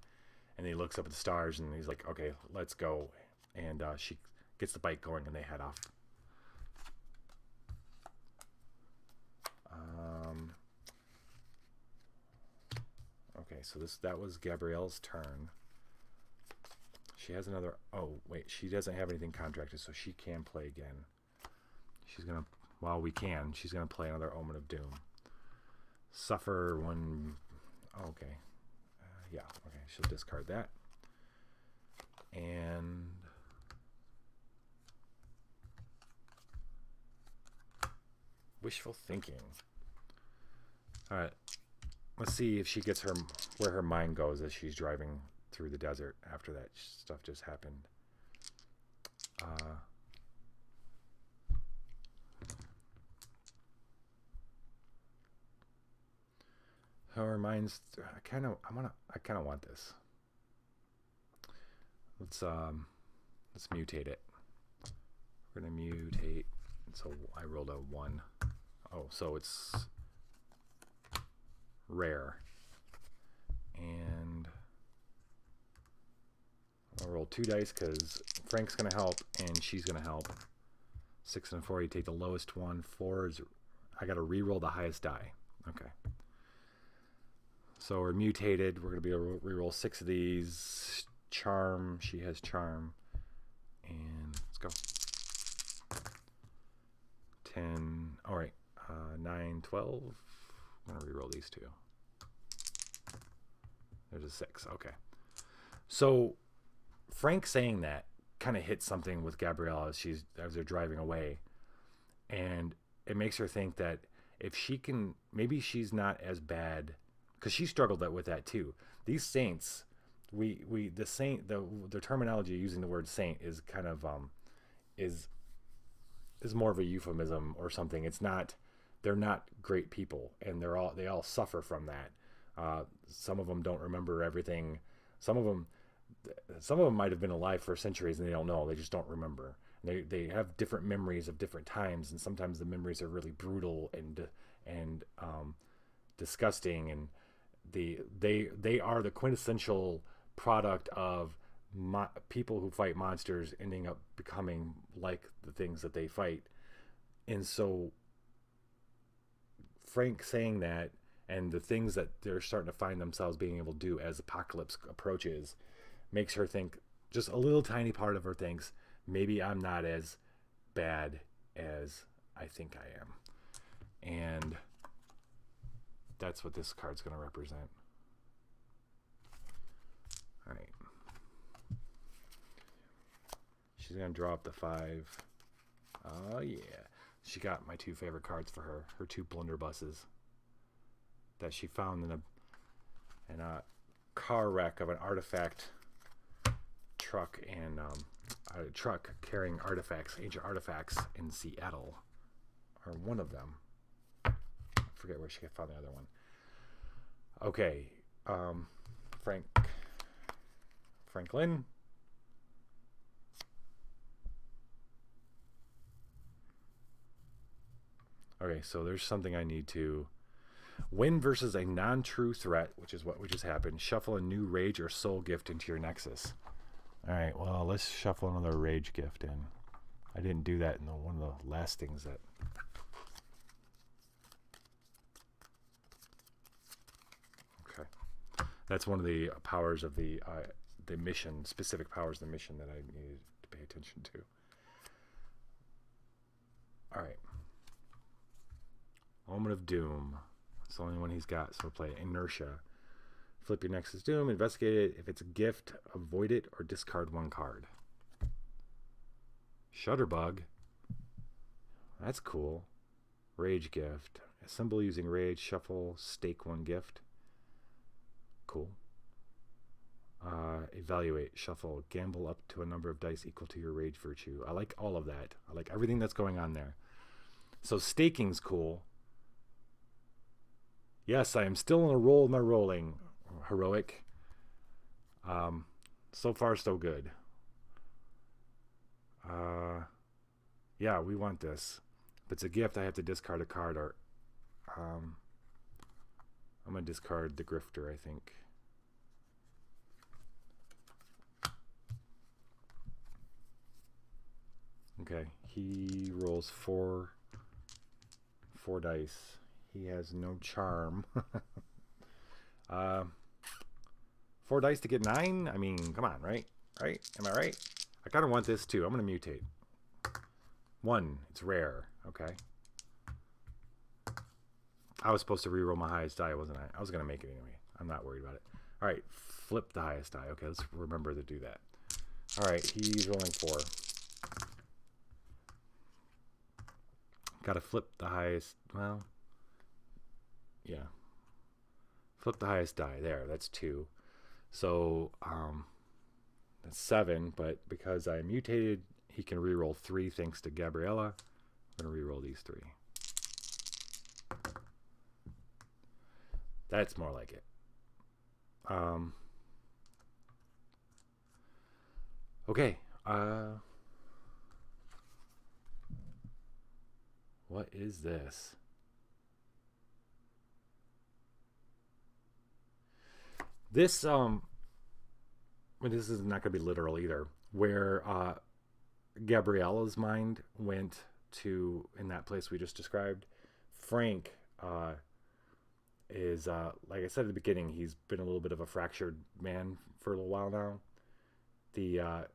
Speaker 2: And he looks up at the stars, and he's like, "Okay, let's go." And she gets the bike going, and they head off. Okay, so that was Gabrielle's turn. She has another. Oh wait, she doesn't have anything contracted, so she can play again. She's gonna. While we can, she's gonna play another Omen of Doom. Suffer 1. Oh, okay. Yeah. Okay. She'll discard that. And wishful thinking. All right. Let's see if she gets where her mind goes as she's driving through the desert after that stuff just happened. Or mine's. I kind of want this. Let's mutate it. We're gonna mutate. So I rolled a 1. Oh, so it's rare. And I'll roll 2 dice because Frank's gonna help and she's gonna help. 6 and 4. You take the lowest one. 4 is. I gotta re-roll the highest die. Okay. So we're mutated. We're gonna be able to re-roll 6 of these. Charm. She has charm. And let's go. 10. All right. 9, 12. I'm gonna re-roll these 2. There's a 6. Okay. So Frank saying that kind of hits something with Gabriella as they're driving away, and it makes her think that if she can, maybe she's not as bad, because she struggled with that too. These saints, the terminology using the word saint is kind of is more of a euphemism or something. It's not. They're not great people, and they all suffer from that. Some of them don't remember everything. Some of them might have been alive for centuries and they don't know. They just don't remember. They have different memories of different times, and sometimes the memories are really brutal and disgusting. And they are the quintessential product of people who fight monsters ending up becoming like the things that they fight. And so Frank saying that, and the things that they're starting to find themselves being able to do as apocalypse approaches, makes her think, just a little tiny part of her thinks, maybe I'm not as bad as I think I am. And that's what this card's going to represent. All right. She's going to draw up the 5. Oh, yeah. She got my 2 favorite cards for her 2 blunderbusses that she found in a car wreck of an artifact truck, and a truck carrying ancient artifacts in Seattle, or one of them. I forget where she found the other one. Okay, Franklin. Okay, so there's something I need to win versus a non-true threat, which is what just happened. Shuffle a new rage or soul gift into your nexus. All right, well, let's shuffle another rage gift in. I didn't do that in one of the last things that. Okay, that's one of the powers of the mission, specific powers of the mission that I needed to pay attention to. All right. Moment of Doom. It's the only one he's got, so we'll play Inertia. Flip your Nexus Doom, investigate it. If it's a gift, avoid it or discard 1 card. Shutterbug. That's cool. Rage gift. Assemble using rage, shuffle, stake 1 gift. Cool. Evaluate, shuffle, gamble up to a number of dice equal to your rage virtue. I like all of that. I like everything that's going on there. So staking's cool. Yes, I am still on a roll with my rolling. Heroic. So far, so good. Yeah, we want this. If it's a gift, I have to discard a card, or I'm going to discard the Grifter, I think. Okay, he rolls 4 dice. He has no charm. 4 dice to get 9? I mean, come on, right? Right? Am I right? I kind of want this too. I'm going to mutate. 1. It's rare. Okay. I was supposed to reroll my highest die, wasn't I? I was going to make it anyway. I'm not worried about it. All right. Flip the highest die. Okay, let's remember to do that. All right. He's rolling 4. Got to flip the highest. Well, yeah. Flip the highest die. There. That's 2. So, that's 7. But because I mutated, he can reroll 3 thanks to Gabriella. I'm going to reroll these 3. That's more like it. Okay. What is this? This this is not going to be literal either. Where Gabriella's mind went to in that place we just described. Frank is like I said at the beginning, he's been a little bit of a fractured man for a little while now. The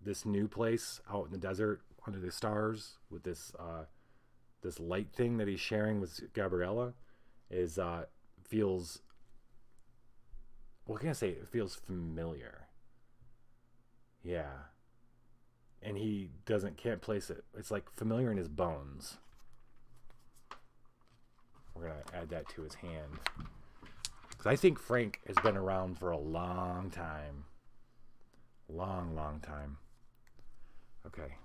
Speaker 2: this new place out in the desert under the stars with this this light thing that he's sharing with Gabriella is feels, what can I say? It feels familiar. Yeah. And he can't place it. It's like familiar in his bones. We're going to add that to his hand. Because I think Frank has been around for a long time. Long time. Okay.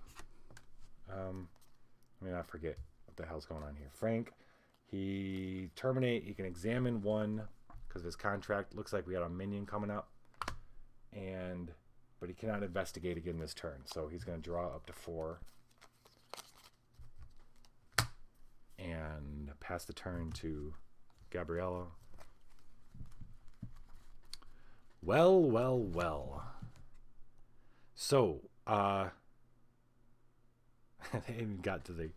Speaker 2: Let me not forget what the hell's going on here. Frank, he can examine one because of his contract. Looks like we got a minion coming up. But he cannot investigate again this turn. So he's going to draw up to 4. And pass the turn to Gabriella. Well. So, they even got to the...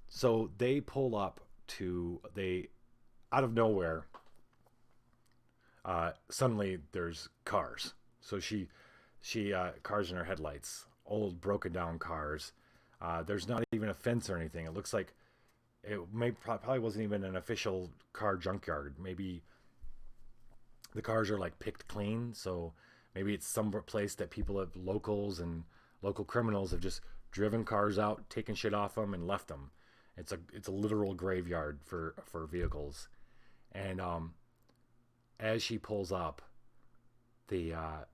Speaker 2: So they pull up out of nowhere, suddenly there's cars. So she cars in her headlights, old broken down cars. There's not even a fence or anything. It looks like probably wasn't even an official car junkyard. Maybe the cars are like picked clean. So maybe it's some place that locals and local criminals have just driven cars out, taken shit off them, and left them. It's a literal graveyard for vehicles. And as she pulls up, and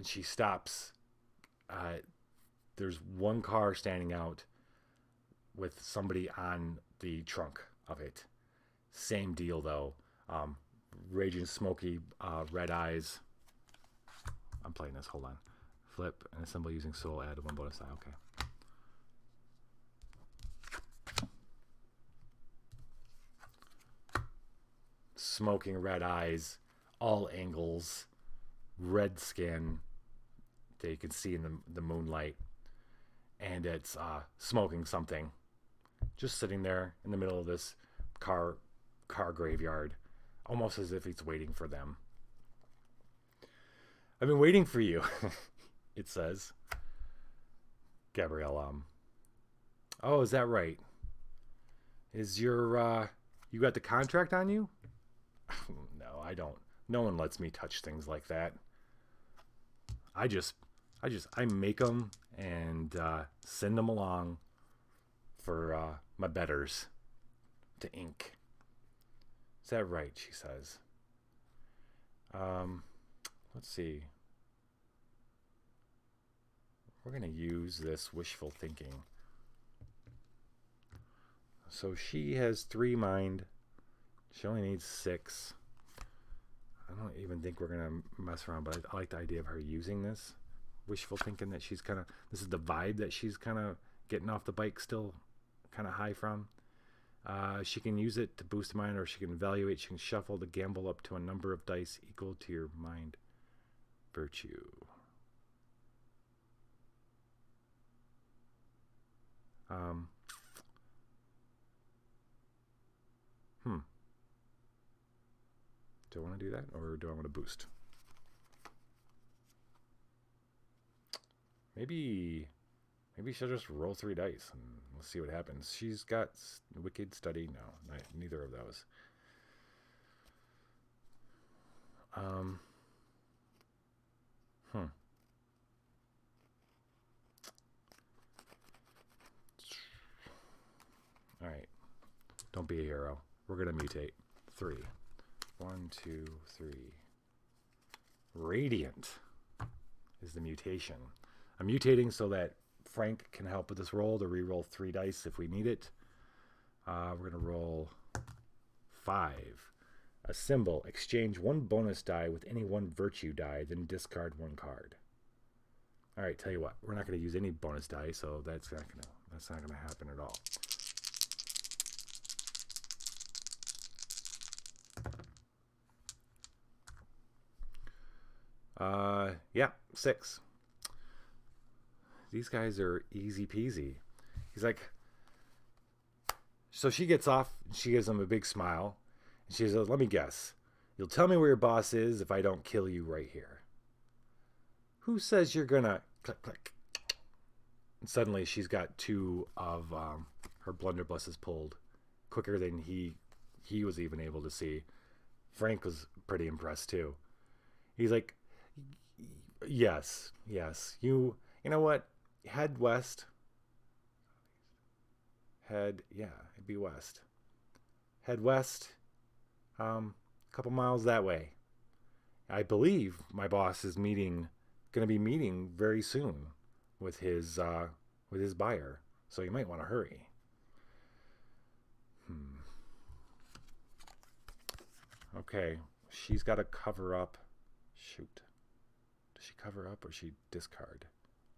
Speaker 2: she stops, there's one car standing out with somebody on the trunk of it. Same deal though. Raging smoky red eyes. I'm playing this. Hold on. Flip and assemble using soul. Add 1 bonus die. Okay. Smoking red eyes, all angles, red skin that you can see in the moonlight, and it's smoking something, just sitting there in the middle of this car graveyard, almost as if it's waiting for them. I've been waiting for you, it says. Gabrielle, oh, is that right? Is your you got the contract on you? No, I don't. No one lets me touch things like that. I make them and send them along for my betters to ink. Is that right? She says. Let's see. We're going to use this wishful thinking. So she has 3 mind. She only needs 6. I don't even think we're going to mess around, but I like the idea of her using this. Wishful thinking that she's kind of... This is the vibe that she's kind of getting off the bike still kind of high from. She can use it to boost mind, or she can evaluate. She can shuffle to gamble up to a number of dice equal to your mind virtue. Do I want to do that, or do I want to boost? Maybe she'll just roll 3 dice and we'll see what happens. She's got wicked study. No, neither of those. All right. Don't be a hero. We're gonna mutate. 3. 1, 2, 3. Radiant is the mutation. I'm mutating so that Frank can help with this roll to re-roll 3 dice if we need it. We're going to roll 5. A symbol. Exchange 1 bonus die with any 1 virtue die, then discard 1 card. All right, tell you what, we're not going to use any bonus die, so that's not going to happen at all. Yeah, 6. These guys are easy peasy. He's like, so she gets off, she gives him a big smile, and she says, let me guess. You'll tell me where your boss is if I don't kill you right here. Who says you're gonna click, click? And suddenly she's got 2 of her blunderbusses pulled quicker than he was even able to see. Frank was pretty impressed too. He's like, yes. You know what? Head west. It'd be west. Head west, a couple miles that way. I believe my boss is going to be meeting very soon with his buyer, so you might want to hurry. Okay, she's got to cover up. Shoot, does she cover up or she discard?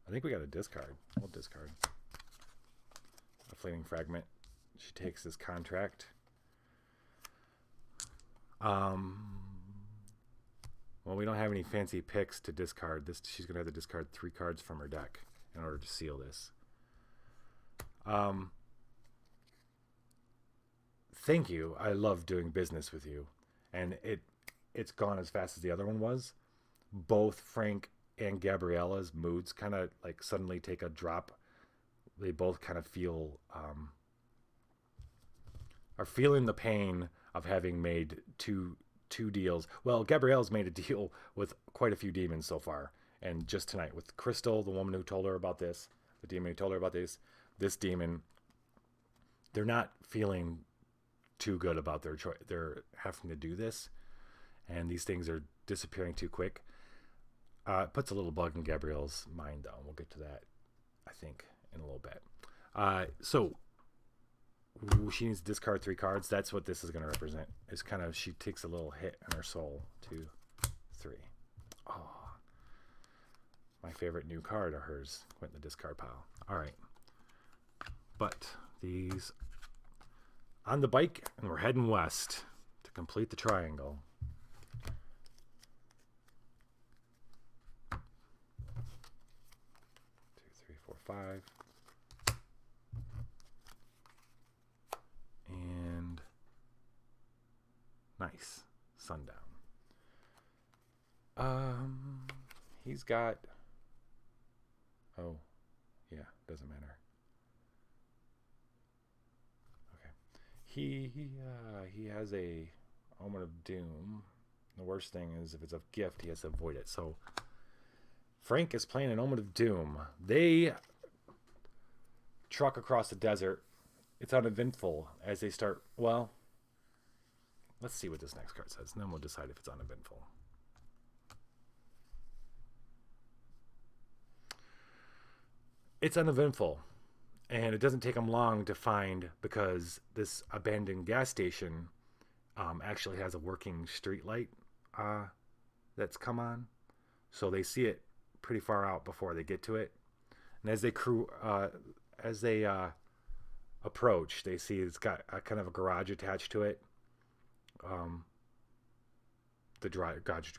Speaker 2: I think we got to discard. We'll discard. A fleeting fragment. She takes this contract. Well, we don't have any fancy picks to discard. She's going to have to discard 3 cards from her deck in order to seal this. Thank you. I love doing business with you. And it's gone as fast as the other one was. Both Frank and Gabriella's moods kind of like suddenly take a drop. They both kind of feel are feeling the pain of having made two deals. Well, Gabriella's made a deal with quite a few demons so far, and just tonight with Crystal, the woman who told her about this, the demon who told her about this demon, they're not feeling too good about their choice. They're having to do this, and these things are disappearing too quick. It puts a little bug in Gabriella's mind, though. We'll get to that, I think, in a little bit. So she needs to discard 3 cards. That's what this is going to represent. It's kind of, she takes a little hit in her soul. 2, 3. Oh, my favorite new card of hers went in the discard pile. All right. But these on the bike, and we're heading west to complete the triangle. 2, 3, 4, 5. And nice. Sundown. He's got, oh yeah, doesn't matter. Okay. He has a Omen of Doom. The worst thing is if it's a gift, he has to avoid it. So Frank is playing an Omen of Doom. They truck across the desert. It's uneventful as they start. Well, let's see what this next card says, and then we'll decide if it's uneventful. It's uneventful, and it doesn't take them long to find, because this abandoned gas station actually has a working street light that's come on, so they see it pretty far out before they get to it. And as they approach, they see it's got a kind of a garage attached to it. The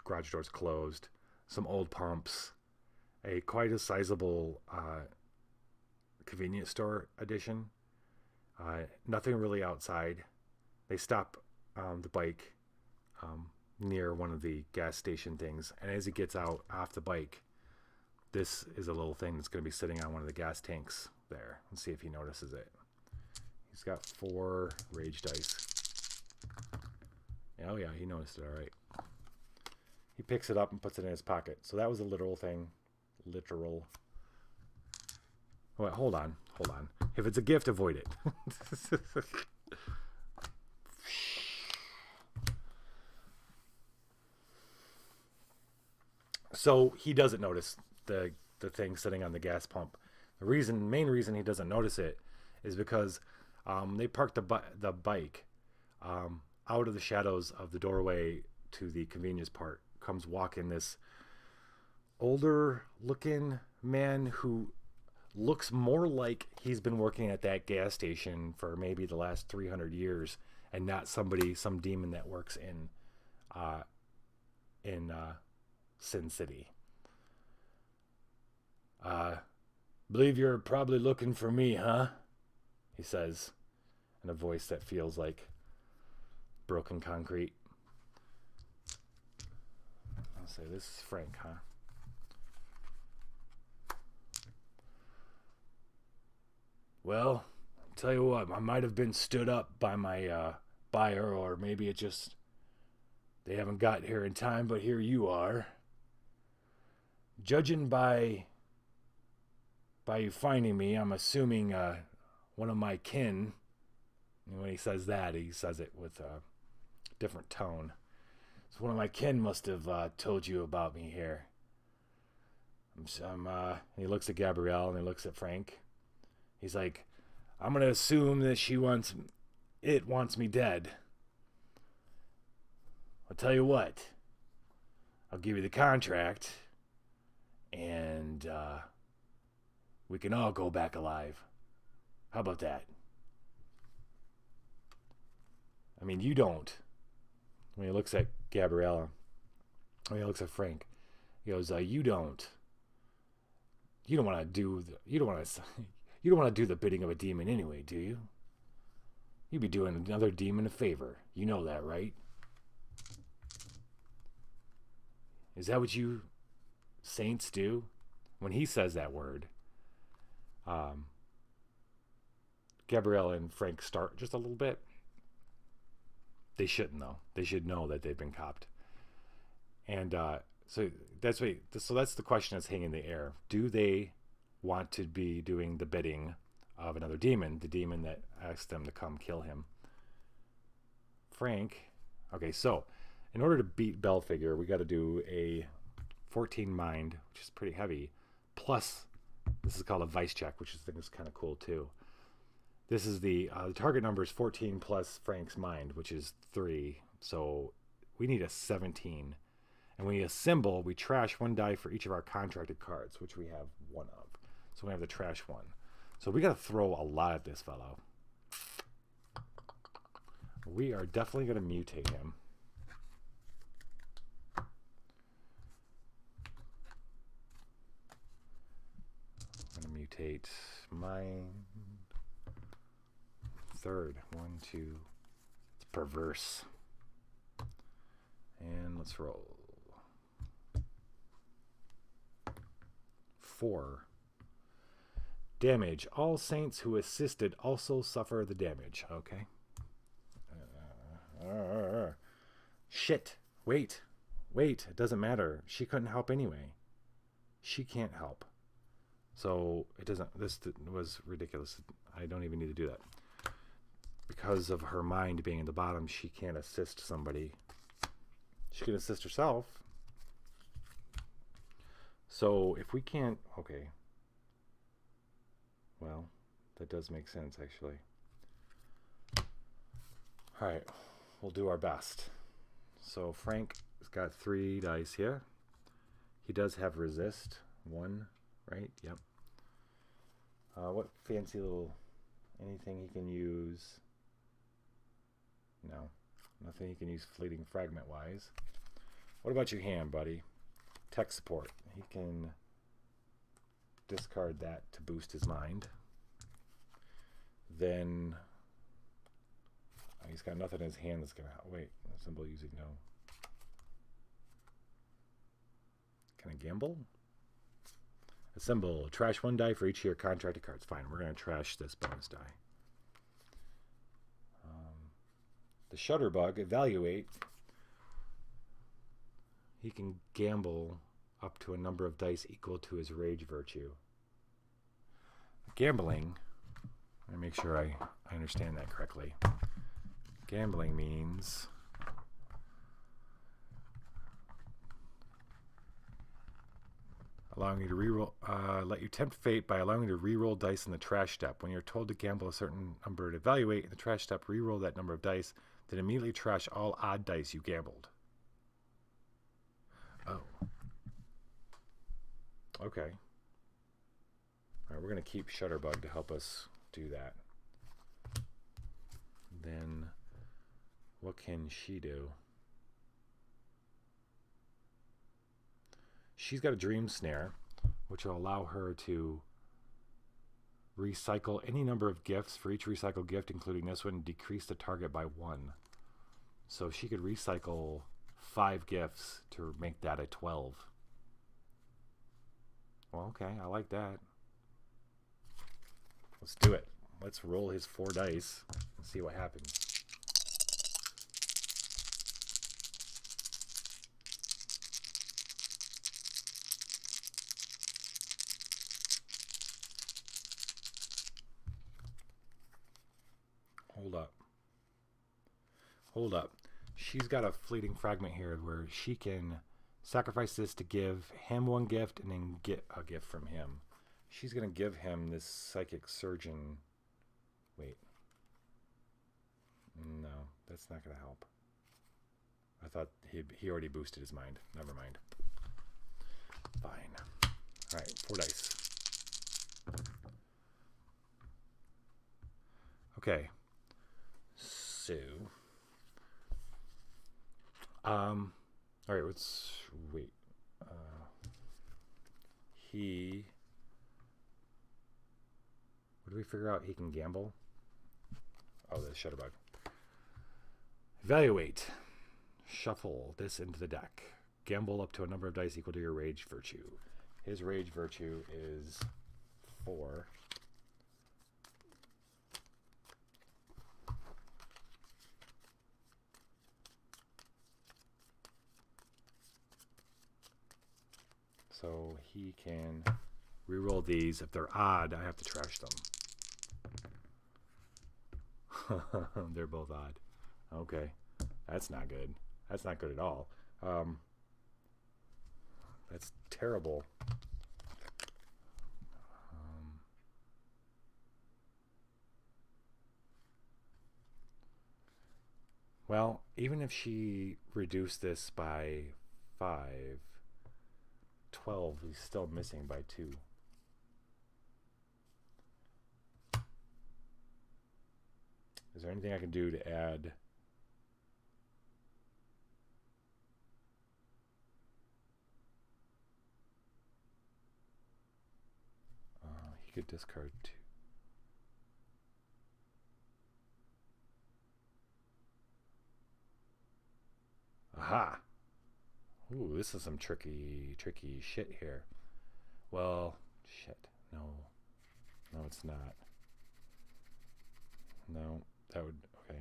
Speaker 2: garage door's closed. Some old pumps, quite a sizable convenience store addition. Nothing really outside. They stop the bike near one of the gas station things, and as he gets out off the bike, this is a little thing that's going to be sitting on one of the gas tanks there. Let's see if he notices it. He's got 4 rage dice. Oh yeah, he noticed it. All right. He picks it up and puts it in his pocket. So that was a literal thing. Literal. Wait, hold on. If it's a gift, avoid it. So he doesn't notice the thing sitting on the gas pump. The main reason he doesn't notice it is because they parked the bike out of the shadows of the doorway to the convenience part comes walking this older looking man who looks more like he's been working at that gas station for maybe the last 300 years and not some demon that works in Sin City. Believe you're probably looking for me, huh? He says in a voice that feels like broken concrete. I'll say, this is Frank, huh? Well, I'll tell you what, I might have been stood up by my buyer, or maybe it just, they haven't got here in time, but here you are. Judging by you finding me, I'm assuming one of my kin. And when he says that, he says it with a different tone. So one of my kin must have told you about me here. And he looks at Gabrielle and he looks at Frank. He's like, I'm going to assume that it wants me dead. I'll tell you what. I'll give you the contract. And we can all go back alive. How about that? I mean, you don't. When he looks at Gabriella, when he looks at Frank, he goes, you don't want to do the bidding of a demon anyway, do you? You'd be doing another demon a favor. You know that, right? Is that what you saints do? When he says that word, Gabrielle and Frank start just a little bit. They shouldn't, though. They should know that they've been copped. And so that's the question that's hanging in the air. Do they want to be doing the bidding of another demon, the demon that asked them to come kill him? Frank. Okay, so in order to beat Belfigure, we got to do a 14 mind, which is pretty heavy, plus this is called a vice check, which I think is kind of cool too. This is the target number is 14 plus Frank's mind, which is 3. So we need a 17. And when we assemble, we trash 1 die for each of our contracted cards, which we have 1 of. So we have the trash 1. So we got to throw a lot at this fellow. We are definitely going to mutate him. I'm going to mutate mind. Third. 1, 2. It's perverse. And let's roll. 4. Damage. All saints who assisted also suffer the damage. Okay. Shit. Wait. It doesn't matter. She couldn't help anyway. She can't help. So it doesn't. This was ridiculous. I don't even need to do that. Because of her mind being in the bottom, she can't assist somebody. She can assist herself. So if we can't... Okay. Well, that does make sense, actually. Alright. We'll do our best. So Frank has got 3 dice here. He does have resist. 1, right? Yep. What fancy little... Anything he can use... No. Nothing he can use fleeting fragment-wise. What about your hand, buddy? Tech support. He can discard that to boost his mind. Then he's got nothing in his hand that's gonna help. Wait, symbol using no. Can I gamble? Assemble. Trash 1 die for each of your contracted cards. Fine, we're gonna trash this bonus die. The Shutterbug. Evaluate. He can gamble up to a number of dice equal to his rage virtue. Gambling, let me make sure I understand that correctly. Gambling means allowing you to reroll, let you tempt fate by allowing you to reroll dice in the trash step. When you're told to gamble a certain number to evaluate in the trash step, reroll that number of dice. Then immediately trash all odd dice you gambled. Oh. Okay. Alright, we're going to keep Shutterbug to help us do that. Then, what can she do? She's got a dream snare, which will allow her to recycle any number of gifts. For each recycled gift, including this one, decrease the target by 1. So she could recycle 5 gifts to make that a 12. Well, okay, I like that. Let's do it. Let's roll his 4 dice and see what happens. Hold up. She's got a fleeting fragment here where she can sacrifice this to give him 1 gift and then get a gift from him. She's going to give him this psychic surgeon. Wait. No, that's not going to help. I thought he already boosted his mind. Never mind. Fine. All right, 4 dice. Okay. So, all right, let's wait. What do we figure out? He can gamble. Oh, the Shutterbug. Evaluate. Shuffle this into the deck. Gamble up to a number of dice equal to your rage virtue. His rage virtue is 4. So he can reroll these. If they're odd, I have to trash them. They're both odd. Okay. That's not good. That's not good at all. That's terrible. Well, even if she reduced this by 5, 12, he's still missing by 2. Is there anything I can do to add? He could discard 2. Aha! Ooh, this is some tricky shit here. Well, shit. No, it's not. No, that would... Okay.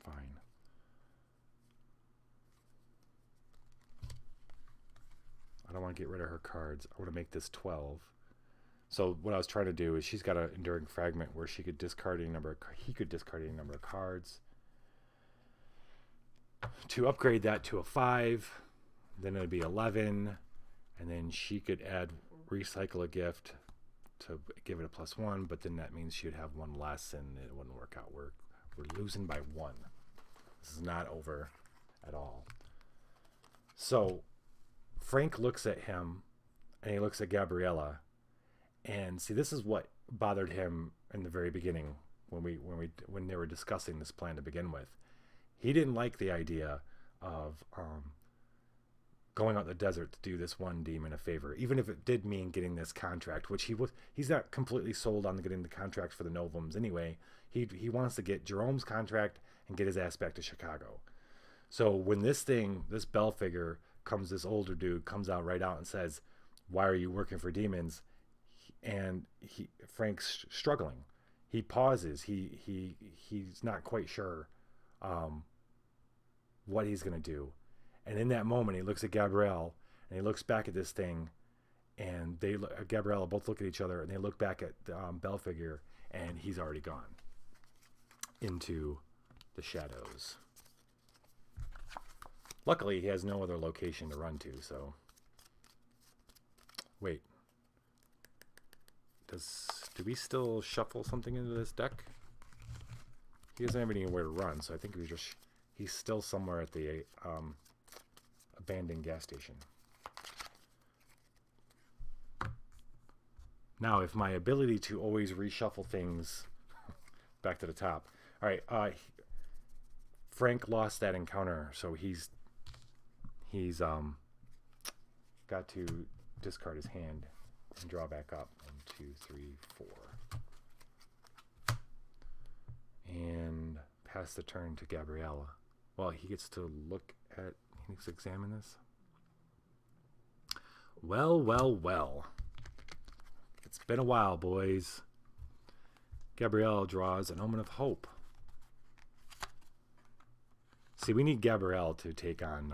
Speaker 2: Fine. I don't want to get rid of her cards. I want to make this 12. So what I was trying to do is she's got an enduring fragment where she could discard any number. He could discard any number of cards. To upgrade that to a 5, then it'd be 11, and then she could recycle a gift to give it a +1. But then that means she'd have 1 less, and it wouldn't work out. We're losing by 1. This is not over at all. So Frank looks at him, and he looks at Gabriella. And see, this is what bothered him in the very beginning when they were discussing this plan to begin with. He didn't like the idea of going out in the desert to do this one demon a favor, even if it did mean getting this contract, which he's not completely sold on getting the contract for the Novums anyway. He wants to get Jerome's contract and get his ass back to Chicago. So when this bell figure this older dude comes out and says, "Why are you working for demons?" And Frank's struggling. He pauses. He's not quite sure what he's going to do. And in that moment, he looks at Gabrielle, and he looks back at this thing, and Gabriella both look at each other, and they look back at the bell figure, and he's already gone into the shadows. Luckily, he has no other location to run to, so... Wait. do we still shuffle something into this deck? He doesn't have anywhere to run, so I think he's still somewhere at the abandoned gas station. Now, if my ability to always reshuffle things back to the top. All right, Frank lost that encounter, so he's got to discard his hand and draw back up. 1, 2, 3, 4. And pass the turn to Gabriella. Well, he gets to look at, he needs to examine this. Well, well, well. It's been a while, boys. Gabrielle draws an Omen of Hope. See, we need Gabrielle to take on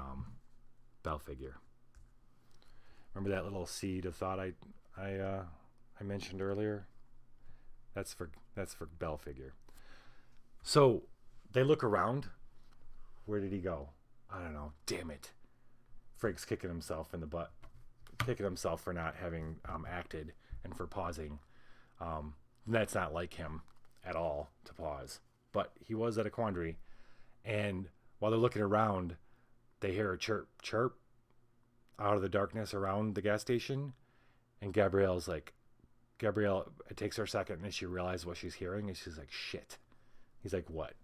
Speaker 2: Belfigure. Remember that little seed of thought I mentioned earlier? That's for Belfigure. So they look around. Where did he go? I don't know. Damn it. Frank's kicking himself in the butt. Kicking himself for not having acted and for pausing. That's not like him at all to pause. But he was at a quandary. And while they're looking around, they hear a chirp, chirp out of the darkness around the gas station. And Gabrielle, it takes her a second and she realizes what she's hearing. And she's like, shit. He's like, what?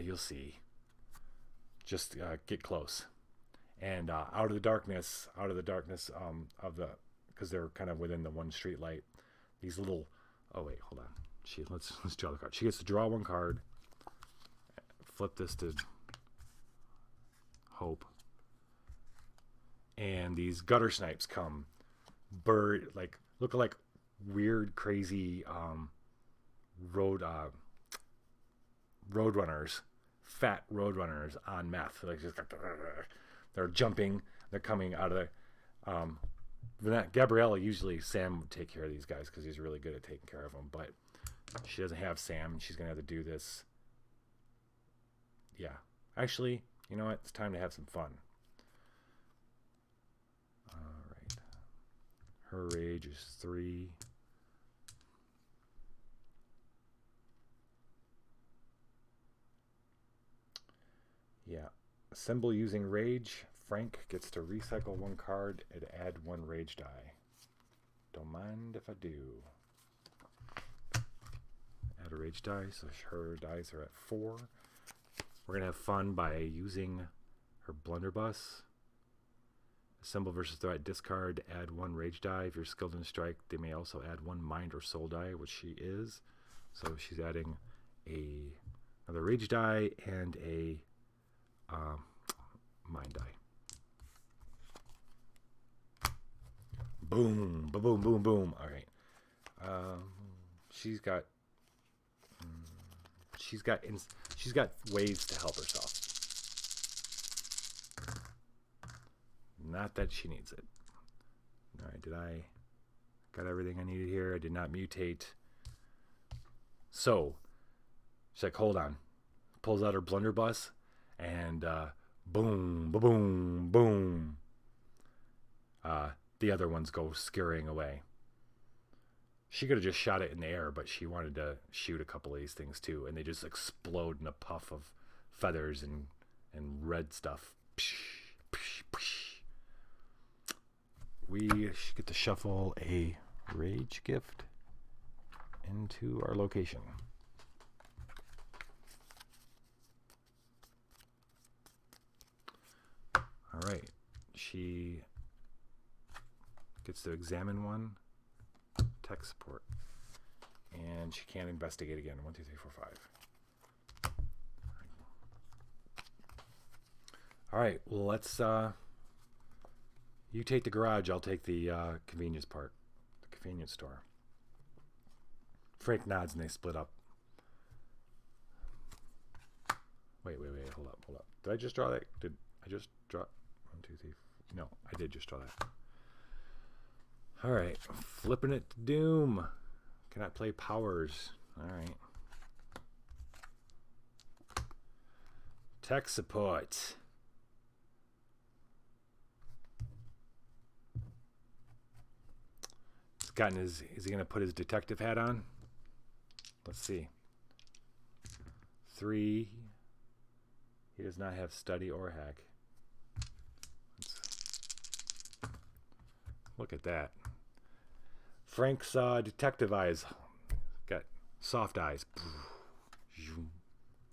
Speaker 2: You'll see. Just get close. And out of the darkness of the, because they're kind of within the one street light, these little, oh wait, hold on. Let's draw the card. She gets to draw one card, flip this to Hope, and these gutter snipes come, look like weird, crazy roadrunners, fat roadrunners on meth. Like just they're jumping, they're coming out of the. Gabriella, usually Sam would take care of these guys because he's really good at taking care of them, but she doesn't have Sam, and she's gonna have to do this. Yeah, actually, you know what? It's time to have some fun. All right, her rage is 3. Yeah. Assemble using rage. Frank gets to recycle one card and add 1 rage die. Don't mind if I do. Add a rage die, so her dice are at 4. We're going to have fun by using her blunderbuss. Assemble versus threat. Discard. Add 1 rage die. If you're skilled in strike, they may also add 1 mind or soul die, which she is. So she's adding another rage die and a mind die. Boom, boom, boom, boom. All right. She's got ways to help herself. Not that she needs it. All right. Did I got everything I needed here? I did not mutate. So she's like, hold on. Pulls out her blunderbuss. And boom, boom, boom. The other ones go scurrying away. She could have just shot it in the air, but she wanted to shoot a couple of these things too, and they just explode in a puff of feathers and red stuff. Psh, psh, psh. We get to shuffle a rage gift into our location. All right, she gets to examine one, tech support, and she can't investigate again. 1, 2, 3, 4, 5. All right, well, let's. You take the garage. I'll take the convenience part, the convenience store. Frank nods and they split up. Wait, hold up. Did I just draw that? Did I just draw? 1, 2, 3. No, I did just draw that. All right, flipping it to doom. Cannot play powers. All right. Tech support. Is he gonna put his detective hat on? Let's see. 3. He does not have study or hack. Look at that. Frank's detective eyes. Got soft eyes.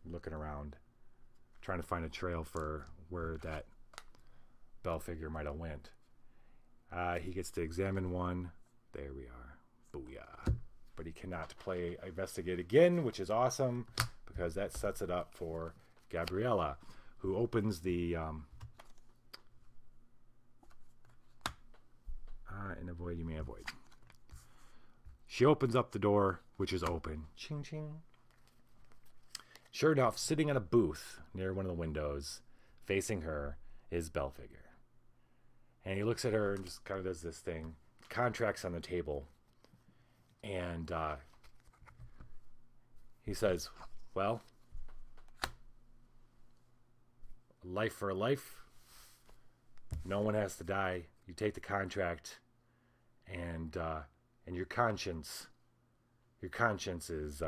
Speaker 2: Looking around. Trying to find a trail for where that bell figure might have went. He gets to examine one. There we are. Booyah. But he cannot play investigate again, which is awesome because that sets it up for Gabriella, who opens the and avoid you may avoid. She opens up the door, which is open. Ching ching. Sure enough, sitting at a booth near one of the windows, facing her, is Belfigure. And he looks at her and just kind of does this thing. Contracts on the table. And he says, well, life for a life. No one has to die. You take the contract, and your conscience is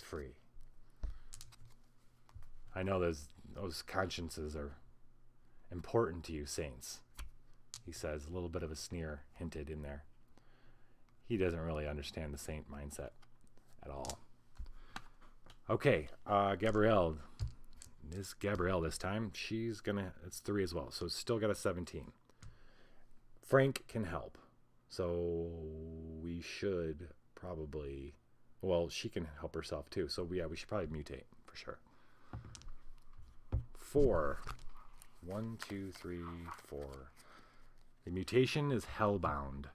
Speaker 2: free. I know those consciences are important to you, saints. He says, a little bit of a sneer hinted in there. He doesn't really understand the saint mindset at all. Okay, Gabrielle. This Gabrielle this time, it's 3 as well, so it's still got a 17. Frank can help, so we should probably, well, she can help herself too, so yeah, we should probably mutate for sure. 4. 1, 2, 3, 4. The mutation is Hellbound.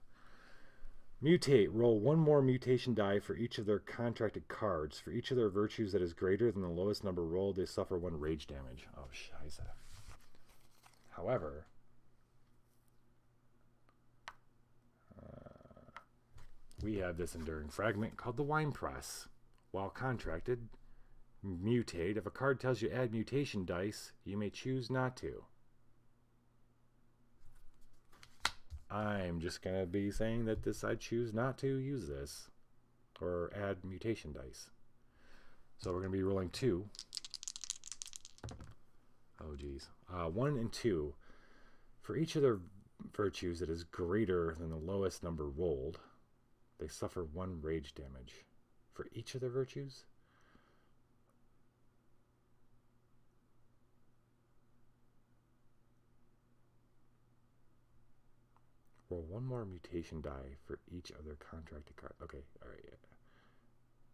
Speaker 2: Mutate. Roll 1 more mutation die for each of their contracted cards. For each of their virtues that is greater than the lowest number rolled, they suffer 1 rage damage. Oh, scheisse. However, we have this enduring fragment called the Wine Press. While contracted, mutate. If a card tells you add mutation dice, you may choose not to. I'm just going to be saying that I choose not to use this or add mutation dice. So we're going to be rolling 2. Oh, geez. 1 and 2. For each of their virtues that is greater than the lowest number rolled, they suffer 1 rage damage. For each of their virtues? Roll 1 more mutation die for each of their contracted cards. Okay, alright, yeah.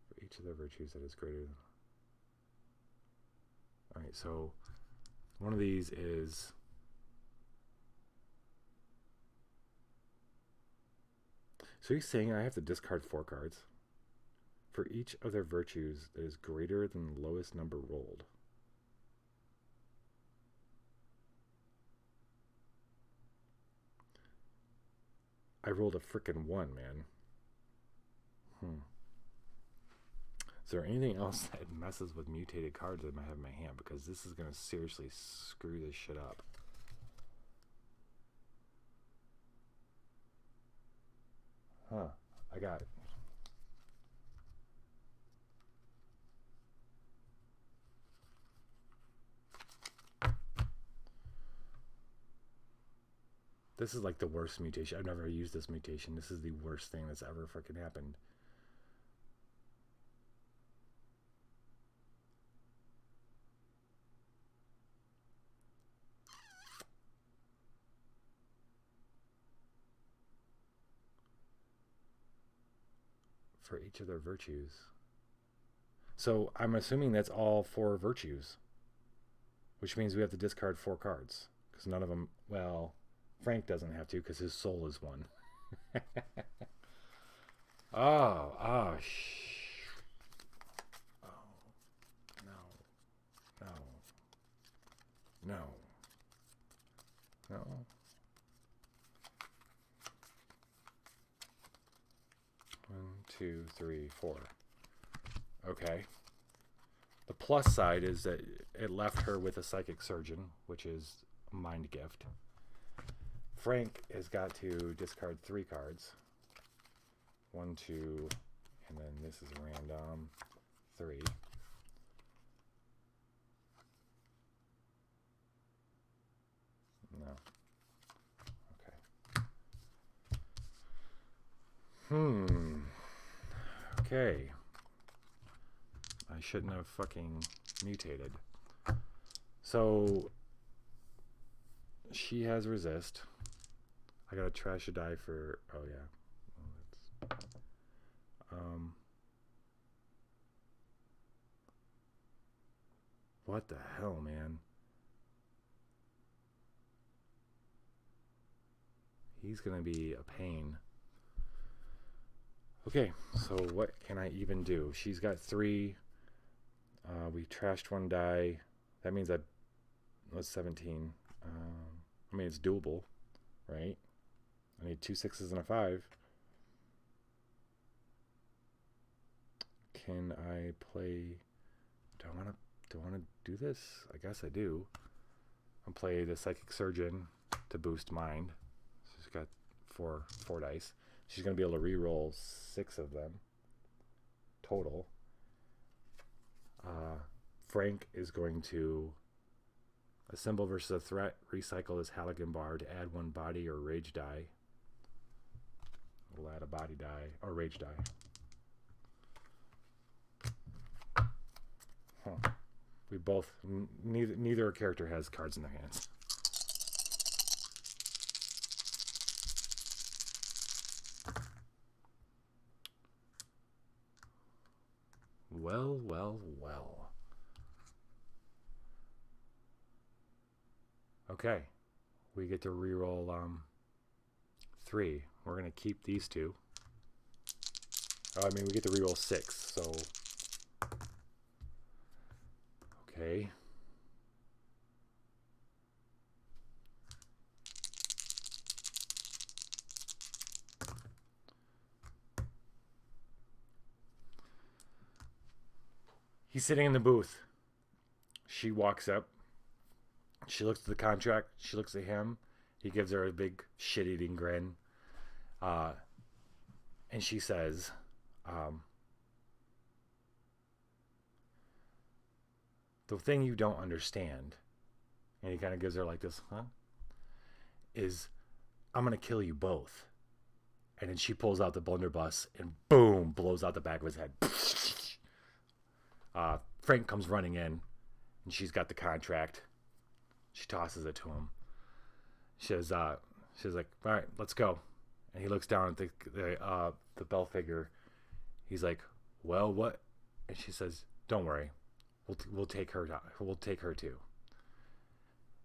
Speaker 2: For each of their virtues that is greater than... Alright, so one of these is... So he's saying I have to discard 4 cards for each of their virtues that is greater than the lowest number rolled. I rolled a frickin' 1, man. Is there anything else that messes with mutated cards that I might have in my hand? Because this is going to seriously screw this shit up. I got it. This is like the worst mutation. I've never used this mutation. This is the worst thing that's ever freaking happened. For each of their virtues. So I'm assuming that's all 4 virtues. Which means we have to discard 4 cards. Because none of them, well... Frank doesn't have to because his soul is 1. Oh, no. 1, 2, 3, 4. Okay. The plus side is that it left her with a psychic surgeon, which is a mind gift. Frank has got to discard 3 cards. 1, 2, and then this is random 3. No. Okay. Okay. I shouldn't have fucking mutated. So she has resist. I gotta trash a die for. Oh yeah. Well, that's, what the hell, man? He's gonna be a pain. Okay, so what can I even do? She's got 3. We trashed 1 die. That means that was 17. I mean, it's doable, right? I need 2 6s and a 5. Can I play? Do I want to do this? I guess I do. I'll play the Psychic Surgeon to boost mind. So she's got 4 dice. She's going to be able to re-roll 6 of them total. Frank is going to a symbol versus a threat. Recycle his Halligan bar to add 1 body or rage die. We'll add a body die or rage die. Huh. We both neither character has cards in their hands. Well, well, well. Okay. We get to reroll 3. We're going to keep these 2. Oh, I mean, we get to reroll 6, so... Okay. He's sitting in the booth. She walks up. She looks at the contract. She looks at him. He gives her a big shit-eating grin. And she says, the thing you don't understand, and he kind of gives her like this, is I'm going to kill you both. And then she pulls out the blunderbuss and boom, blows out the back of his head. Frank comes running in, and she's got the contract. She tosses it to him. She's like, all right, let's go. And he looks down at the bell figure. He's like, well, what? And she says, don't worry, we'll take her. We'll take her too.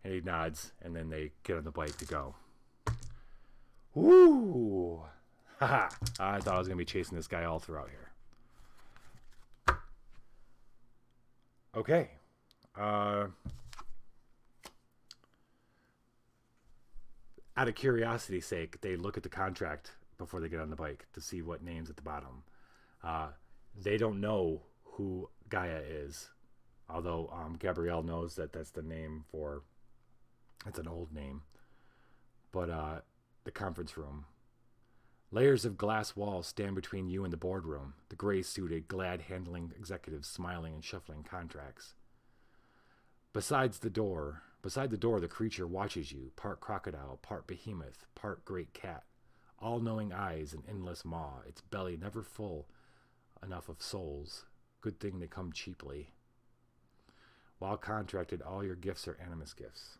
Speaker 2: And he nods, and then they get on the bike to go. Woo! Haha! I thought I was gonna be chasing this guy all throughout here. Okay. Out of curiosity's sake, they look at the contract before they get on the bike to see what name's at the bottom. They don't know who Gaia is, although Gabrielle knows that that's the name for... It's an old name. But the conference room. Layers of glass walls stand between you and the boardroom, the gray-suited, glad-handling executives smiling and shuffling contracts. Beside the door, the creature watches you, part crocodile, part behemoth, part great cat, all-knowing eyes and endless maw, its belly never full enough of souls. Good thing they come cheaply. While contracted, all your gifts are animus gifts.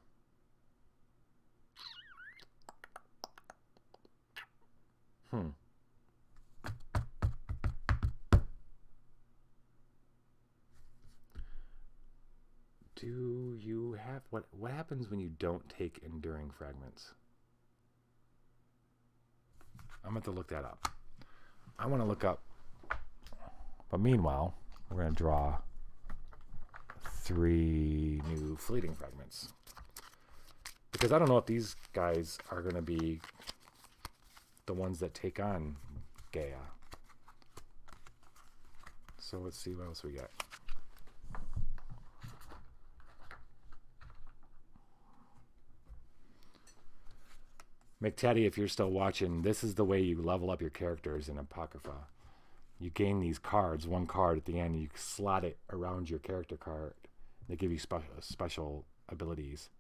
Speaker 2: Do you have... What happens when you don't take enduring fragments? I'm going to look that up. I want to look up... But meanwhile, we're going to draw 3 new fleeting fragments. Because I don't know if these guys are going to be the ones that take on Gaia. So let's see what else we got. McTeddy, if you're still watching, this is the way you level up your characters in Apocrypha. You gain these cards, one card at the end, and you slot it around your character card. They give you special abilities.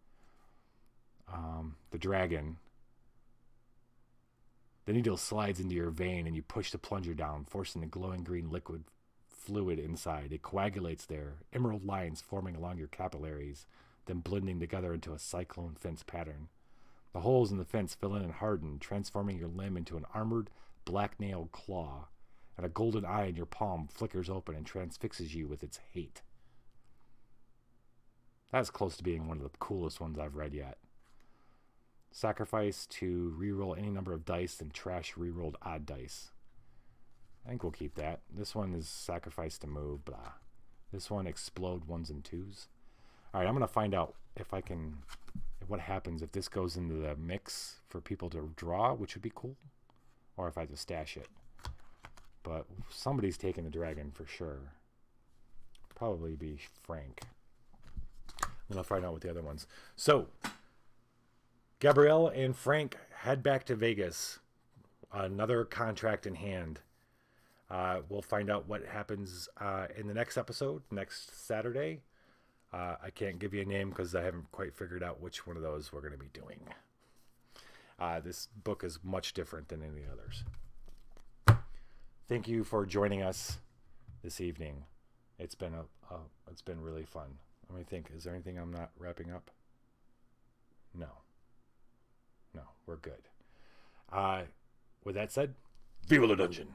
Speaker 2: The dragon. The needle slides into your vein, and you push the plunger down, forcing the glowing green liquid fluid inside. It coagulates there, emerald lines forming along your capillaries, then blending together into a cyclone fence pattern. The holes in the fence fill in and harden, transforming your limb into an armored, black-nailed claw, and a golden eye in your palm flickers open and transfixes you with its hate. That's close to being one of the coolest ones I've read yet. Sacrifice to reroll any number of dice and trash rerolled odd dice. I think we'll keep that. This one is sacrifice to move, blah. This one, explode ones and twos. Alright, I'm going to find out if I can... what happens if this goes into the mix for people to draw, which would be cool. Or if I just stash it. But somebody's taking the dragon for sure. Probably be Frank. And I'll find out with the other ones. So, Gabrielle and Frank head back to Vegas. Another contract in hand. We'll find out what happens in the next episode, next Saturday. I can't give you a name because I haven't quite figured out which one of those we're going to be doing. This book is much different than any others. Thank you for joining us this evening. It's been it's been really fun. Let me think. Is there anything I'm not wrapping up? No, we're good. With that said, viva la dungeon.